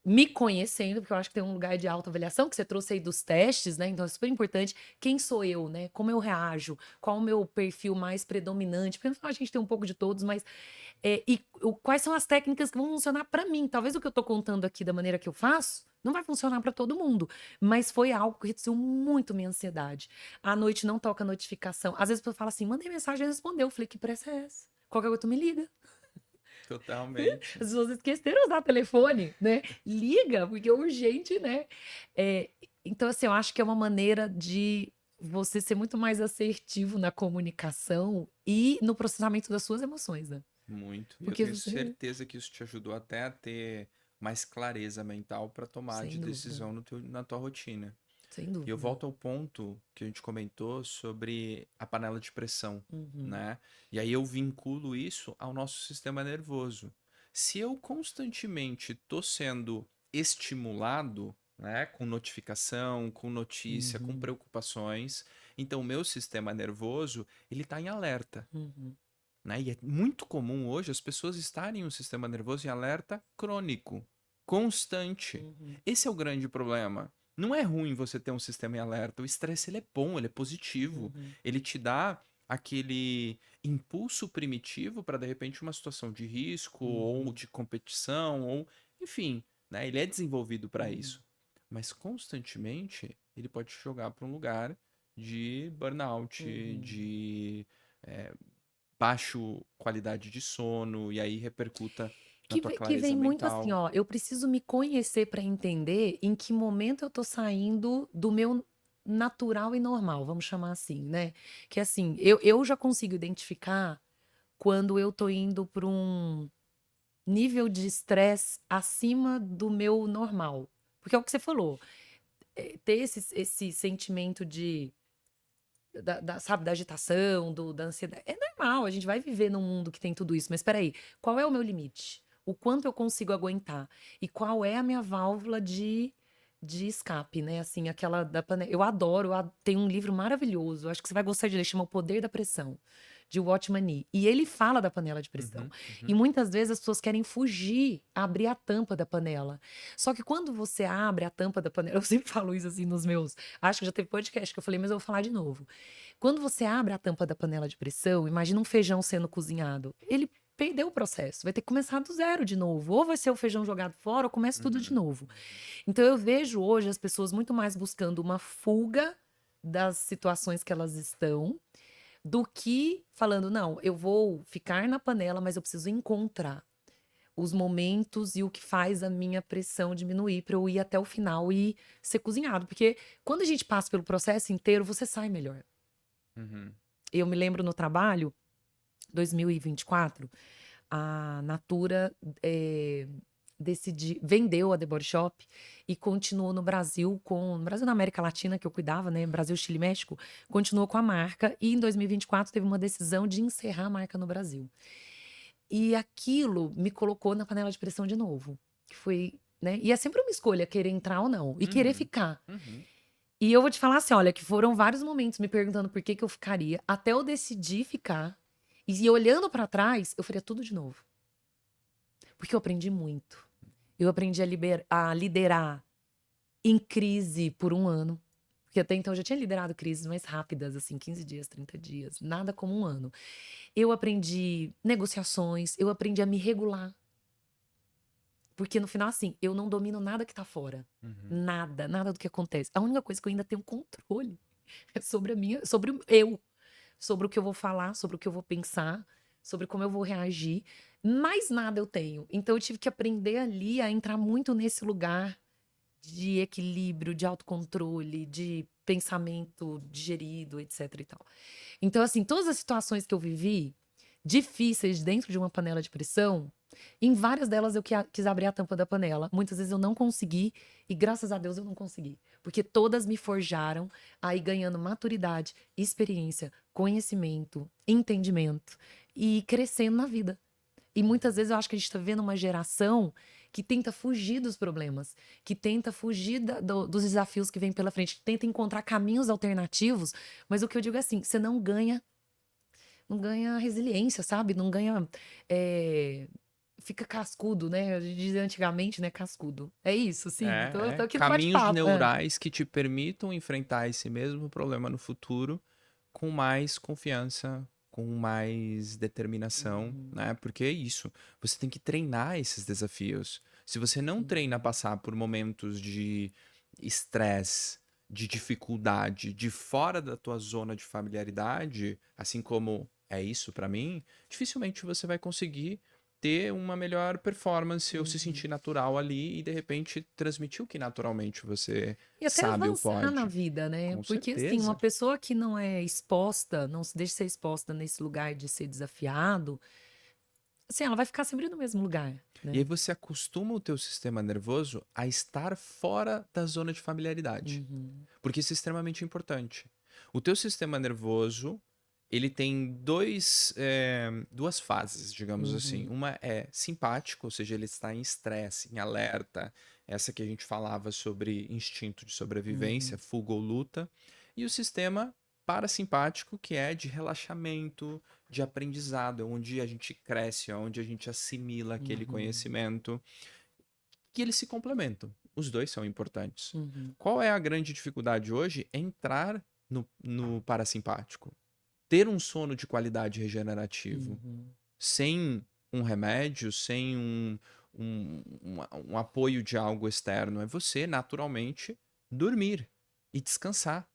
me conhecendo, porque eu acho que tem um lugar de autoavaliação que você trouxe aí dos testes, né? Então é super importante. Quem sou eu, né? Como eu reajo? Qual o meu perfil mais predominante? Porque no final a gente tem um pouco de todos, mas quais são as técnicas que vão funcionar para mim? Talvez o que eu tô contando aqui da maneira que eu faço não vai funcionar para todo mundo, mas foi algo que reduziu muito minha ansiedade. À noite não toca notificação. Às vezes a pessoa fala assim: mandei mensagem e respondeu. Eu falei: que pressa é essa? Qualquer coisa tu me liga. Totalmente. As pessoas esqueceram de usar telefone, né? Liga, porque é urgente, né? É, então, assim, eu acho que é uma maneira de você ser muito mais assertivo na comunicação e no processamento das suas emoções, né? Muito. E eu Porque tenho você. certeza que isso te ajudou até a ter mais clareza mental para tomar de Sem dúvida, decisão na tua rotina. sem E eu dúvida. volto ao ponto que a gente comentou sobre a panela de pressão, Uhum, né? E aí eu vinculo isso ao nosso sistema nervoso. Se eu constantemente estou sendo estimulado, né, com notificação, com notícia, com uhum, preocupações, então o meu sistema nervoso, ele está em alerta, uhum, né? E é muito comum hoje as pessoas estarem em um sistema nervoso em alerta crônico, constante. uhum, Esse é o grande problema. Não é ruim você ter um sistema em alerta. O estresse ele é bom, ele é positivo. uhum, Ele te dá aquele impulso primitivo para de repente uma situação de risco ou uhum, de competição ou enfim, né? Ele é desenvolvido para uhum, isso. Mas constantemente ele pode te jogar para um lugar de burnout, uhum. de eh, baixo qualidade de sono e aí repercuta na tua Que clareza vem muito assim, mental. ó, eu preciso me conhecer para entender em que momento eu tô saindo do meu natural e normal, vamos chamar assim, né? Que assim, eu já consigo identificar quando eu tô indo para um nível de estresse acima do meu normal. Porque é o que você falou, ter esse sentimento sabe, da agitação, da ansiedade. É normal, a gente vai viver num mundo que tem tudo isso, mas espera aí, qual é o meu limite? O quanto eu consigo aguentar? E qual é a minha válvula de escape, né? Assim, aquela da panela. Eu adoro, tem um livro maravilhoso, acho que você vai gostar de ler, chama O Poder da Pressão, de Watchman Nee. E ele fala da panela de pressão. Uhum, E uhum, muitas vezes as pessoas querem fugir, abrir a tampa da panela. Só que quando você abre a tampa da panela, eu sempre falo isso assim nos meus. Acho que já teve podcast que eu falei, mas eu vou falar de novo. Quando você abre a tampa da panela de pressão, imagina um feijão sendo cozinhado. Ele perdeu o processo, vai ter que começar do zero de novo. Ou vai ser o feijão jogado fora, ou começa tudo de uhum, novo. Então eu vejo hoje as pessoas muito mais buscando uma fuga das situações que elas estão, do que falando, não, eu vou ficar na panela, mas eu preciso encontrar os momentos e o que faz a minha pressão diminuir para eu ir até o final e ser cozinhado. Porque quando a gente passa pelo processo inteiro, você sai melhor. Uhum. Eu me lembro no trabalho, 2024, a Natura vendeu a The Body Shop e continuou no Brasil no Brasil na América Latina que eu cuidava, né? Brasil, Chile, México, continuou com a marca e em 2024 teve uma decisão de encerrar a marca no Brasil. E aquilo me colocou na panela de pressão de novo, que foi, né? E é sempre uma escolha querer entrar ou não e querer Uhum. ficar. Uhum. E eu vou te falar assim, olha, que foram vários momentos me perguntando por que que eu ficaria, até eu decidir ficar. E olhando pra trás, eu faria tudo de novo. Porque eu aprendi muito. Eu aprendi a liderar em crise por 1 ano. Porque até então eu já tinha liderado crises mais rápidas, assim, 15 dias, 30 dias. Nada como 1 ano. Eu aprendi negociações, eu aprendi a me regular. Porque no final, assim, eu não domino nada que tá fora. Uhum. Nada, nada do que acontece. A única coisa que eu ainda tenho controle é sobre eu. Sobre o que eu vou falar, sobre o que eu vou pensar, sobre como eu vou reagir. Mais nada eu tenho. Então eu tive que aprender ali a entrar muito nesse lugar de equilíbrio, de autocontrole, de pensamento digerido, etc e tal. Então, assim, todas as situações que eu vivi, difíceis dentro de uma panela de pressão, em várias delas eu quis abrir a tampa da panela. Muitas vezes eu não consegui, e graças a Deus eu não consegui. Porque todas me forjaram a ir ganhando maturidade, experiência, conhecimento, entendimento e crescendo na vida. E muitas vezes eu acho que a gente está vendo uma geração que tenta fugir dos problemas, que tenta fugir dos desafios que vem pela frente, que tenta encontrar caminhos alternativos, mas o que eu digo é assim, você não ganha resiliência, sabe? Não ganha. Fica cascudo, né? A gente dizia antigamente, né? Cascudo. É isso, sim. Tô aqui no Caminhos bate-papo. neurais que te permitam enfrentar esse mesmo problema no futuro com mais confiança, com mais determinação, Uhum, né? Porque é isso. Você tem que treinar esses desafios. Se você não treina uhum, passar por momentos de estresse, de dificuldade, de fora da tua zona de familiaridade, assim como é isso pra mim, dificilmente você vai conseguir ter uma melhor performance ou se uhum. sentir natural ali e de repente transmitir o que naturalmente você E até sabe ou avançar na pode. vida, né? Com Porque, assim, uma certeza. pessoa que não é exposta, não se deixa ser exposta nesse lugar de ser desafiado, assim, ela vai ficar sempre no mesmo lugar, E aí né? você acostuma o teu sistema nervoso a estar fora da zona de familiaridade, Uhum, porque isso é extremamente importante. O teu sistema nervoso, ele tem duas fases, digamos assim. uhum, Uma é simpático, ou seja, ele está em estresse, em alerta, essa que a gente falava sobre instinto de sobrevivência, uhum, fuga ou luta. E o sistema parasimpático, que é de relaxamento, de aprendizado, é onde a gente cresce, é onde a gente assimila aquele uhum, conhecimento, que eles se complementam. Os dois são importantes. uhum, Qual é a grande dificuldade hoje? É entrar no parasimpático. Ter um sono de qualidade regenerativo, uhum, sem um remédio, sem um apoio de algo externo. É você, naturalmente, dormir e descansar.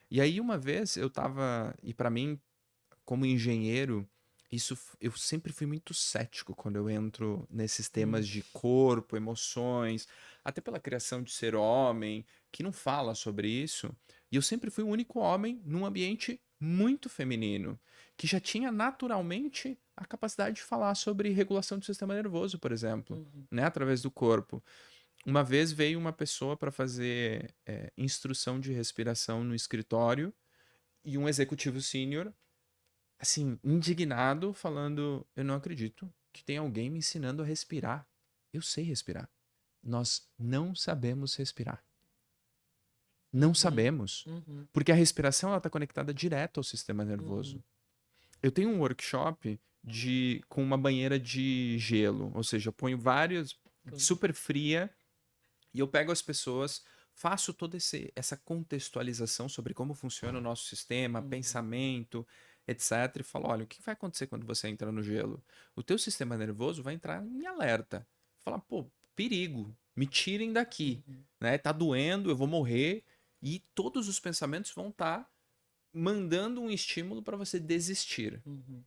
E aí, uma vez, eu tava. E para mim, como engenheiro, eu sempre fui muito cético quando eu entro nesses temas uhum, de corpo, emoções, até pela criação de ser homem, que não fala sobre isso. E eu sempre fui o único homem num ambiente muito feminino, que já tinha naturalmente a capacidade de falar sobre regulação do sistema nervoso, por exemplo, uhum. né, através do corpo. Uma vez veio uma pessoa para fazer instrução de respiração no escritório e um executivo sênior assim, indignado, falando: Eu não acredito que tem alguém me ensinando a respirar. Eu sei respirar. Nós não sabemos respirar. Não Uhum, sabemos. uhum, Porque a respiração está conectada direto ao sistema uhum. nervoso. Eu tenho um workshop com uma banheira de gelo, ou seja, eu ponho várias Cool. super fria e eu pego as pessoas, faço toda essa contextualização sobre como funciona o nosso sistema, Uhum, pensamento, etc. E falo, olha, o que vai acontecer quando você entra no gelo? O teu sistema nervoso vai entrar em alerta. Falar, pô, perigo, me tirem daqui, uhum, né? Tá doendo, eu vou morrer. E todos os pensamentos vão estar mandando um estímulo para você desistir. Uhum.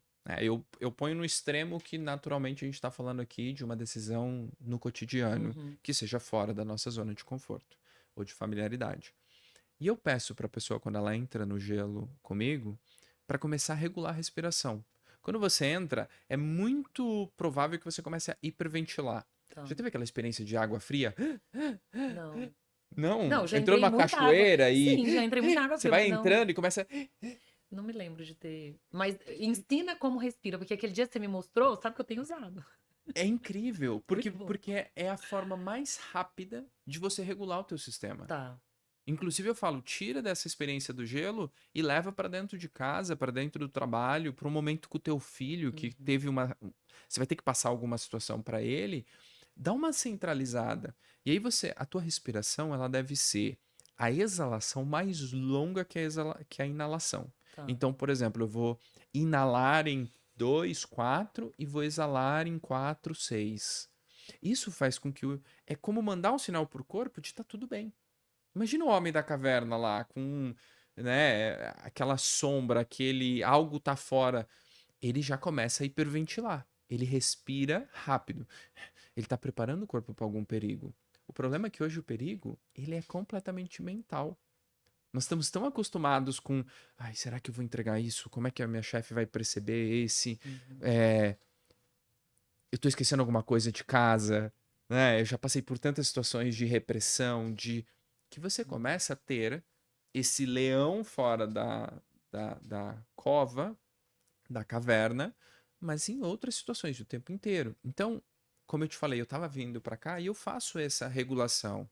Eu ponho no extremo que naturalmente a gente está falando aqui de uma decisão no cotidiano, Uhum. que seja fora da nossa zona de conforto ou de familiaridade. E eu peço para a pessoa, quando ela entra no gelo comigo, para começar a regular a respiração. Quando você entra, é muito provável que você comece a hiperventilar. Tá. Já teve aquela experiência de água fria? Não. Não, Não, já entrou entrei em numa muita água. cachoeira e Sim, já entrei em muita água você fria, vai mas não. entrando e começa. Não me lembro de ter. Mas ensina como respira, porque aquele dia que você me mostrou, sabe que eu tenho usado. É incrível, porque, Muito bom. porque é a forma mais rápida de você regular o teu sistema. Tá. Inclusive eu falo, tira dessa experiência do gelo e leva para dentro de casa, para dentro do trabalho, para um momento com o teu filho que Uhum. teve uma, você vai ter que passar alguma situação para ele, dá uma centralizada. E aí a tua respiração, ela deve ser a exalação mais longa que a inalação. Tá. Então, por exemplo, eu vou inalar em 2, 4 e vou exalar em 4, 6. Isso faz com que é como mandar um sinal pro corpo de tá tudo bem. Imagina o homem da caverna lá com, né, aquela sombra, aquele algo tá fora, ele já começa a hiperventilar. Ele respira rápido. Ele tá preparando o corpo para algum perigo. O problema é que hoje o perigo, ele é completamente mental. Nós estamos tão acostumados com, ai, será que eu vou entregar isso? Como é que a minha chefe vai perceber esse? Uhum. Eu tô esquecendo alguma coisa de casa, né? Eu já passei por tantas situações de repressão, de que você começa a ter esse leão fora da cova, da caverna, mas em outras situações o tempo inteiro. Então, como eu te falei, eu tava vindo para cá e eu faço essa regulação.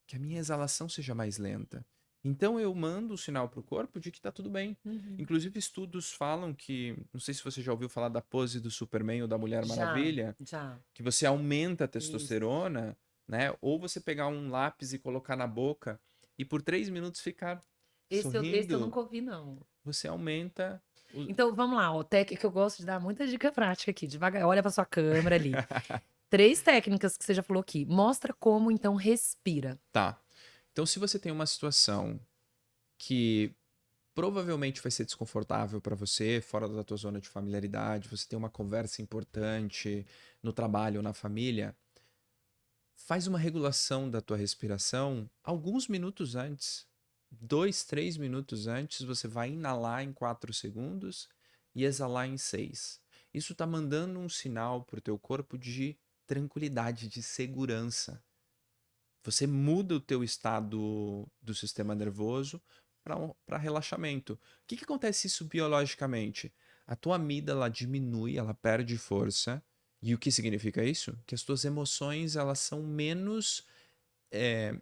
Que a minha exalação seja mais lenta. Então eu mando o sinal para o corpo de que está tudo bem. Uhum. Inclusive, estudos falam que, não sei se você já ouviu falar da pose do Superman ou da Mulher Já, Maravilha, já. que você aumenta a Isso. testosterona, né? Ou você pegar um lápis e colocar na boca e por 3 minutos ficar Esse eu sorrindo, nunca ouvi, não. você aumenta. Então, vamos lá, ó. Técnica que eu gosto de dar muita dica prática aqui. Devagar, olha pra sua câmera ali. 3 técnicas que você já falou aqui. Mostra como, então, respira. Tá. Então, se você tem uma situação que provavelmente vai ser desconfortável para você, fora da tua zona de familiaridade, você tem uma conversa importante no trabalho ou na família, faz uma regulação da tua respiração alguns minutos antes. 2, 3 minutos antes, você vai inalar em 4 segundos e exalar em 6. Isso está mandando um sinal para o teu corpo de tranquilidade, de segurança. Você muda o teu estado do sistema nervoso para relaxamento. O que acontece isso biologicamente? A tua amígdala diminui, ela perde força. E o que significa isso? Que as tuas emoções elas são menos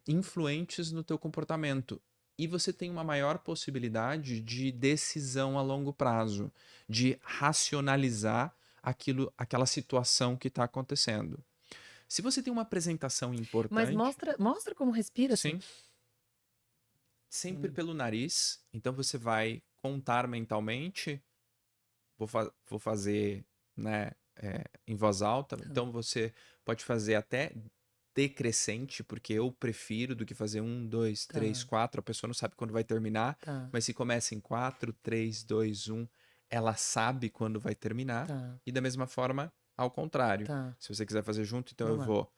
influentes no teu comportamento. E você tem uma maior possibilidade de decisão a longo prazo, de racionalizar aquela situação que está acontecendo. Se você tem uma apresentação Mas importante, mostra como respira, assim. sim, sempre Hum. pelo nariz. Então você vai contar mentalmente. Vou fazer, né, em voz alta. Tá, Então você pode fazer até decrescente, porque eu prefiro do que fazer 1, 2, 3, tá, 4. A pessoa não sabe quando vai terminar, tá, mas se começa em 4, 3, 2, 1, ela sabe quando vai terminar. tá, E da mesma forma, ao contrário. tá. Se você quiser fazer junto, então eu Vamos lá. vou.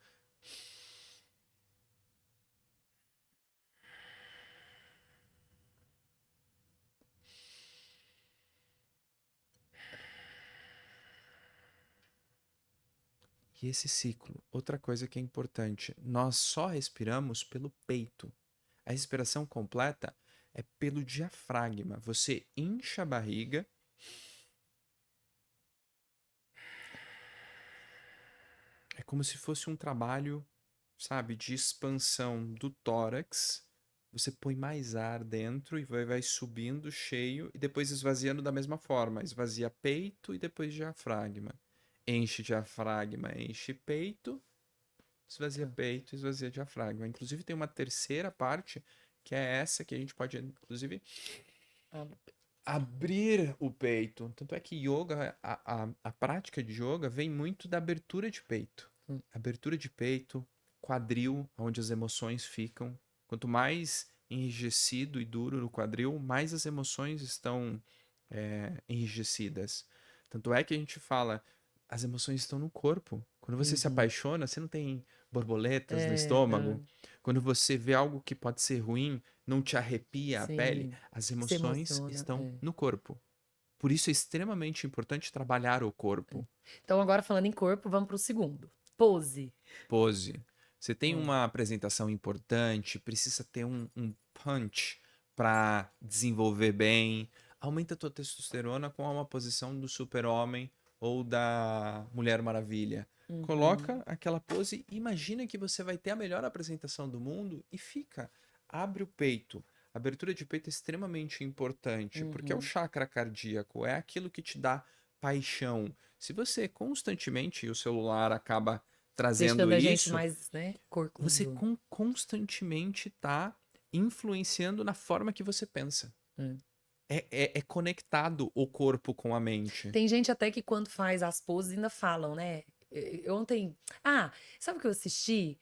E esse ciclo, outra coisa que é importante, nós só respiramos pelo peito. A respiração completa é pelo diafragma. Você incha a barriga. É como se fosse um trabalho, sabe, de expansão do tórax. Você põe mais ar dentro e vai subindo cheio e depois esvaziando da mesma forma. Esvazia peito e depois diafragma. Enche diafragma, enche peito, esvazia Tá. peito, esvazia diafragma. Inclusive tem uma terceira parte, que é essa que a gente pode, inclusive, Ah, abrir o peito. Tanto é que yoga, a prática de yoga vem muito da abertura de peito. hum. Abertura de peito, quadril, onde as emoções ficam. Quanto mais enrijecido e duro no quadril, mais as emoções estão enrijecidas. Tanto é que a gente fala, as emoções estão no corpo. Quando você se Uhum. apaixona, você não tem borboletas no É, estômago. Quando você vê algo que pode ser ruim, não te arrepia a pele. sim. As Se emoções emociona. estão no corpo. Por isso é extremamente importante trabalhar o corpo. Então, agora falando em corpo, vamos pro segundo. Pose. Pose. Você tem Hum. uma apresentação importante, precisa ter um punch para desenvolver bem. Aumenta a tua testosterona com uma posição do super-homem ou da Mulher Maravilha. Uhum. Coloca aquela pose, imagina que você vai ter a melhor apresentação do mundo e fica. Abre o peito. A abertura de peito é extremamente importante, porque é o Uhum. chakra cardíaco, é aquilo que te dá paixão. Se você constantemente, e o celular acaba trazendo Deixando a gente isso, mais, né, você corcudo. constantemente está influenciando na forma que você pensa. É. É conectado o corpo com a mente. Tem gente até que quando faz as poses ainda falam, né? Ontem. Ah, sabe o que eu assisti?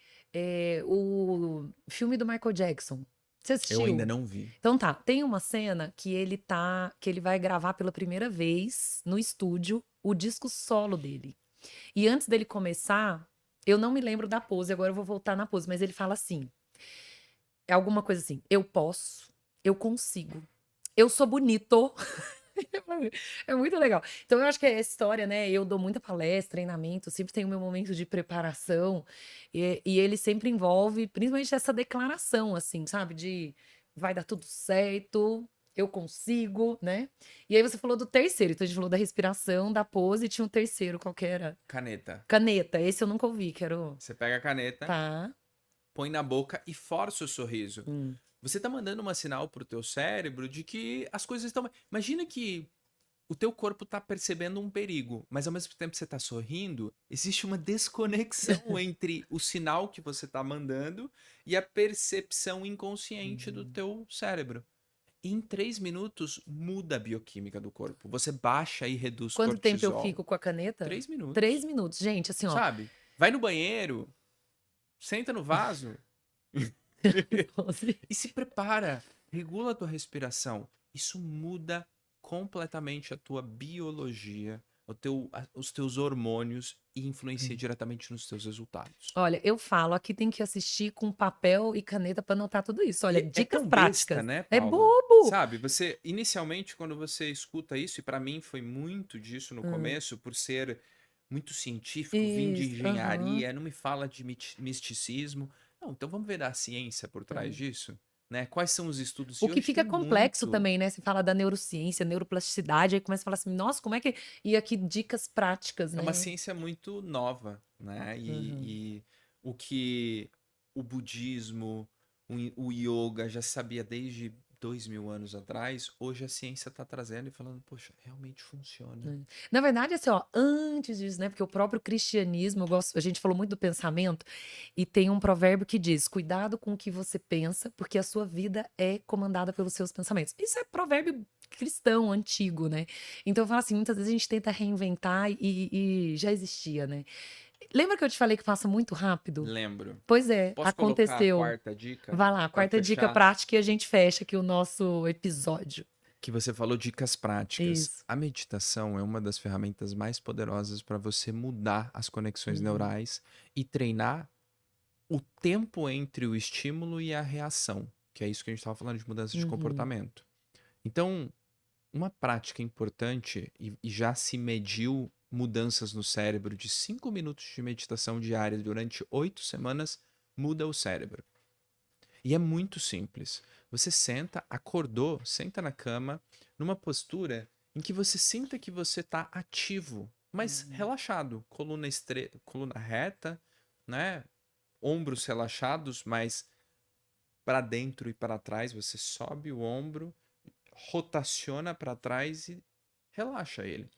O filme do Michael Jackson. Você Eu ainda assistiu? não vi. Então tá, tem uma cena que ele vai gravar pela primeira vez no estúdio o disco solo dele. E antes dele começar, eu não me lembro da pose, agora eu vou voltar na pose, mas ele fala assim: é alguma coisa assim, eu posso, eu consigo, eu sou bonito. É muito legal. Então eu acho que é essa história, né? Eu dou muita palestra, treinamento, sempre tenho o meu momento de preparação, e ele sempre envolve, principalmente essa declaração, assim, sabe? De vai dar tudo certo, eu consigo, né? E aí você falou do terceiro, então a gente falou da respiração, da pose, e tinha um terceiro, qual que era? Caneta. Caneta, esse eu nunca ouvi, quero. Você pega a caneta, Tá. põe na boca e força o sorriso. Hum. Você tá mandando uma sinal pro teu cérebro de que as coisas estão. Imagina que o teu corpo tá percebendo um perigo, mas ao mesmo tempo que você tá sorrindo, existe uma desconexão entre o sinal que você tá mandando e a percepção inconsciente do Uhum. teu cérebro. E em 3 minutos muda a bioquímica do corpo. Você baixa e reduz Quanto tempo eu cortisol. fico com a caneta? 3 minutos. 3 minutos. Gente, assim, ó. Sabe? Vai no banheiro, senta no vaso e se prepara. Regula a tua respiração. Isso muda completamente a tua biologia, os teus hormônios e influencia diretamente nos teus resultados. Olha, eu falo, aqui tem que assistir com papel e caneta para anotar tudo isso. Olha, E é dicas tão besta, práticas. né, É Paula? bobo! Sabe, você inicialmente quando você escuta isso, e para mim foi muito disso no Hum, começo, por ser muito científico, vim de isso, aham. engenharia, não me fala de misticismo. Não, então vamos ver da ciência por trás É. disso, né? Quais são os estudos? O E que hoje fica tem complexo muito. também, né? Se fala da neurociência, neuroplasticidade, aí começa a falar assim, nossa, como é que. E aqui dicas práticas, É uma né? ciência muito nova, né? Uhum. E o que o budismo, o yoga já sabia desde 2000 anos atrás, hoje a ciência está trazendo e falando, poxa, realmente funciona. É. Na verdade, assim, ó, antes disso, né? Porque o próprio cristianismo, a gente falou muito do pensamento, e tem um provérbio que diz: cuidado com o que você pensa, porque a sua vida é comandada pelos seus pensamentos. Isso é provérbio cristão, antigo, né? Então eu falo assim, muitas vezes a gente tenta reinventar e já existia, né? Lembra que eu te falei que passa muito rápido? Lembro. Pois é, Posso colocar a aconteceu. quarta dica Vai lá, para quarta dica fechar? prática e a gente fecha aqui o nosso episódio. Que você falou dicas práticas. Isso. A meditação é uma das ferramentas mais poderosas para você mudar as conexões Uhum, neurais e treinar o tempo entre o estímulo e a reação, que é isso que a gente estava falando de mudança de uhum, comportamento. Então, uma prática importante, e já se mediu mudanças no cérebro de 5 minutos de meditação diária durante 8 semanas, muda o cérebro. E é muito simples. Você senta, acordou, senta na cama, numa postura em que você sinta que você está ativo, mas uhum. relaxado, coluna reta, né? Ombros relaxados, mas para dentro e para trás, você sobe o ombro, rotaciona para trás e relaxa ele.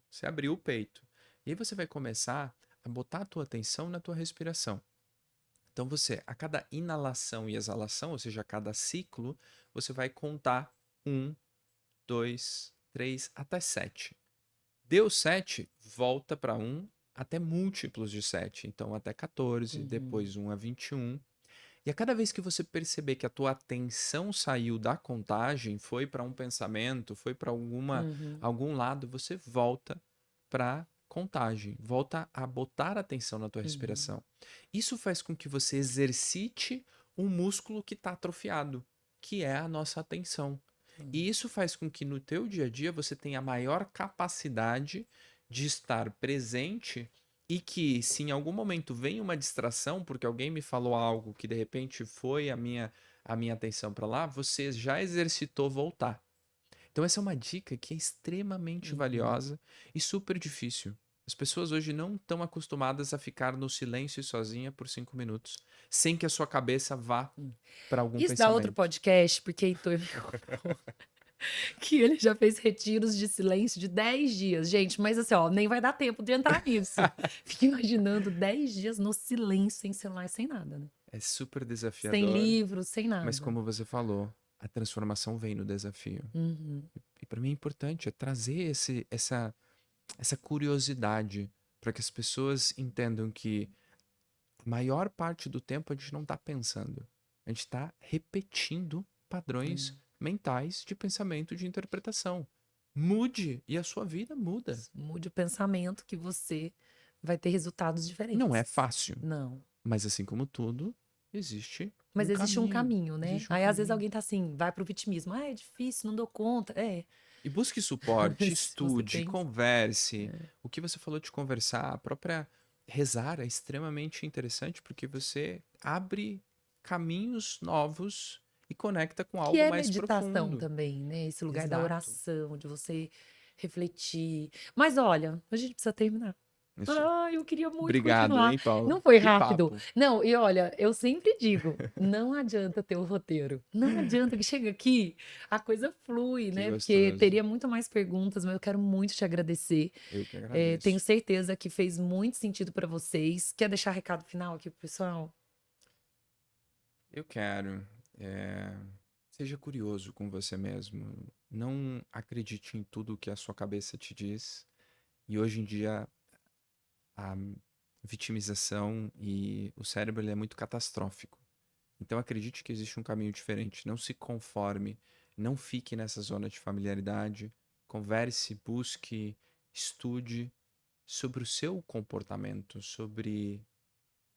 Você abriu o peito. E aí você vai começar a botar a tua atenção na tua respiração. Então você, a cada inalação e exalação, ou seja, a cada ciclo, você vai contar 1, 2, 3, até 7. Deu 7, volta para 1 até múltiplos de 7. Então até 14, Uhum. depois 1 a 21. E a cada vez que você perceber que a tua atenção saiu da contagem, foi para um pensamento, foi para Uhum, algum lado, você volta para contagem, volta a botar atenção na tua uhum, respiração. Isso faz com que você exercite um músculo que está atrofiado, que é a nossa atenção. sim. E isso faz com que no teu dia a dia você tenha maior capacidade de estar presente e que se em algum momento vem uma distração, porque alguém me falou algo que de repente foi a minha atenção para lá, você já exercitou voltar. Então essa é uma dica que é extremamente Uhum. valiosa e super difícil. As pessoas hoje não estão acostumadas a ficar no silêncio e sozinha por 5 minutos, sem que a sua cabeça vá Hum. para algum Isso dá outro pensamento. podcast, porque Heitor me contou que ele já fez retiros de silêncio de 10 dias. Gente, mas assim, ó, nem vai dar tempo de entrar nisso. Fique imaginando 10 dias no silêncio, sem celular, sem nada, né? É super Sem desafiador, livro, sem mas nada. como você falou, a transformação vem no desafio. Uhum. E para mim é importante é trazer essa curiosidade para que as pessoas entendam que a maior parte do tempo a gente não está pensando. A gente está repetindo padrões É. mentais de pensamento, de interpretação. Mude e a sua vida muda. Mude o pensamento que você vai ter resultados Não é diferentes. fácil, Não. mas assim como tudo, existe Mas um existe um caminho. caminho, né? Existe um Aí às vezes caminho. alguém tá assim, vai pro vitimismo. Ah, é difícil, não dou conta. É. E busque suporte, Se você estude, pensa. converse. É. O que você falou de conversar, a própria rezar é extremamente interessante porque você abre caminhos novos e conecta com Que algo é mais meditação profundo. também, né? Esse lugar da Exato. oração, de você refletir. Mas olha, a gente precisa terminar. Isso. Ah, eu queria muito Obrigado, continuar. hein, Paula? Não foi Que rápido. papo. Não, e olha, eu sempre digo, não adianta ter o roteiro. Não adianta que chega aqui, a coisa flui, Que né? Porque gostoso. teria muito mais perguntas, mas eu quero muito te agradecer. Eu que Tenho agradeço. certeza que fez muito sentido para vocês. Quer deixar recado final aqui pro pessoal? Eu quero. é, Seja curioso com você mesmo. Não acredite em tudo que a sua cabeça te diz. E hoje em dia a vitimização e o cérebro ele é muito catastrófico. Então acredite que existe um caminho diferente. Não se conforme, não fique nessa zona de familiaridade. Converse, busque, estude sobre o seu comportamento, sobre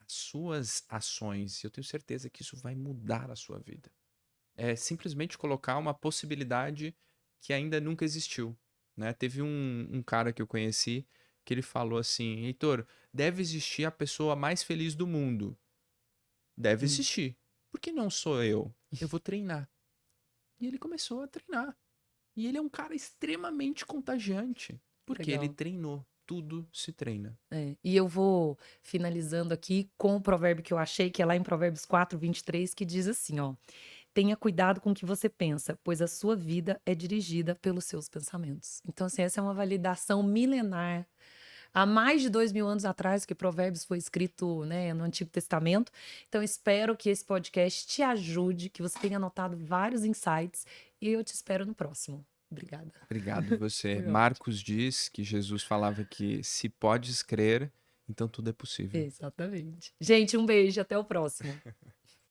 as suas ações. Eu tenho certeza que isso vai mudar a sua vida. É simplesmente colocar uma possibilidade que ainda nunca existiu, né? Teve um cara que eu conheci que ele falou assim, Heitor, deve existir a pessoa mais feliz do mundo. Deve Hum, existir. Por que não sou eu? Eu vou treinar. E ele começou a treinar. E ele é um cara extremamente contagiante. Porque ele legal. treinou. Tudo se treina. É, e eu vou finalizando aqui com o provérbio que eu achei, que é lá em Provérbios 4:23, que diz assim, ó: tenha cuidado com o que você pensa, pois a sua vida é dirigida pelos seus pensamentos. Então, assim, essa é uma validação milenar. Há mais de 2.000 anos atrás, que Provérbios foi escrito, né, no Antigo Testamento. Então, espero que esse podcast te ajude, que você tenha anotado vários insights e eu te espero no próximo. Obrigada. Obrigado você. Foi ótimo. Marcos diz que Jesus falava que se podes crer, então tudo é possível. Exatamente. Gente, um beijo, até o próximo.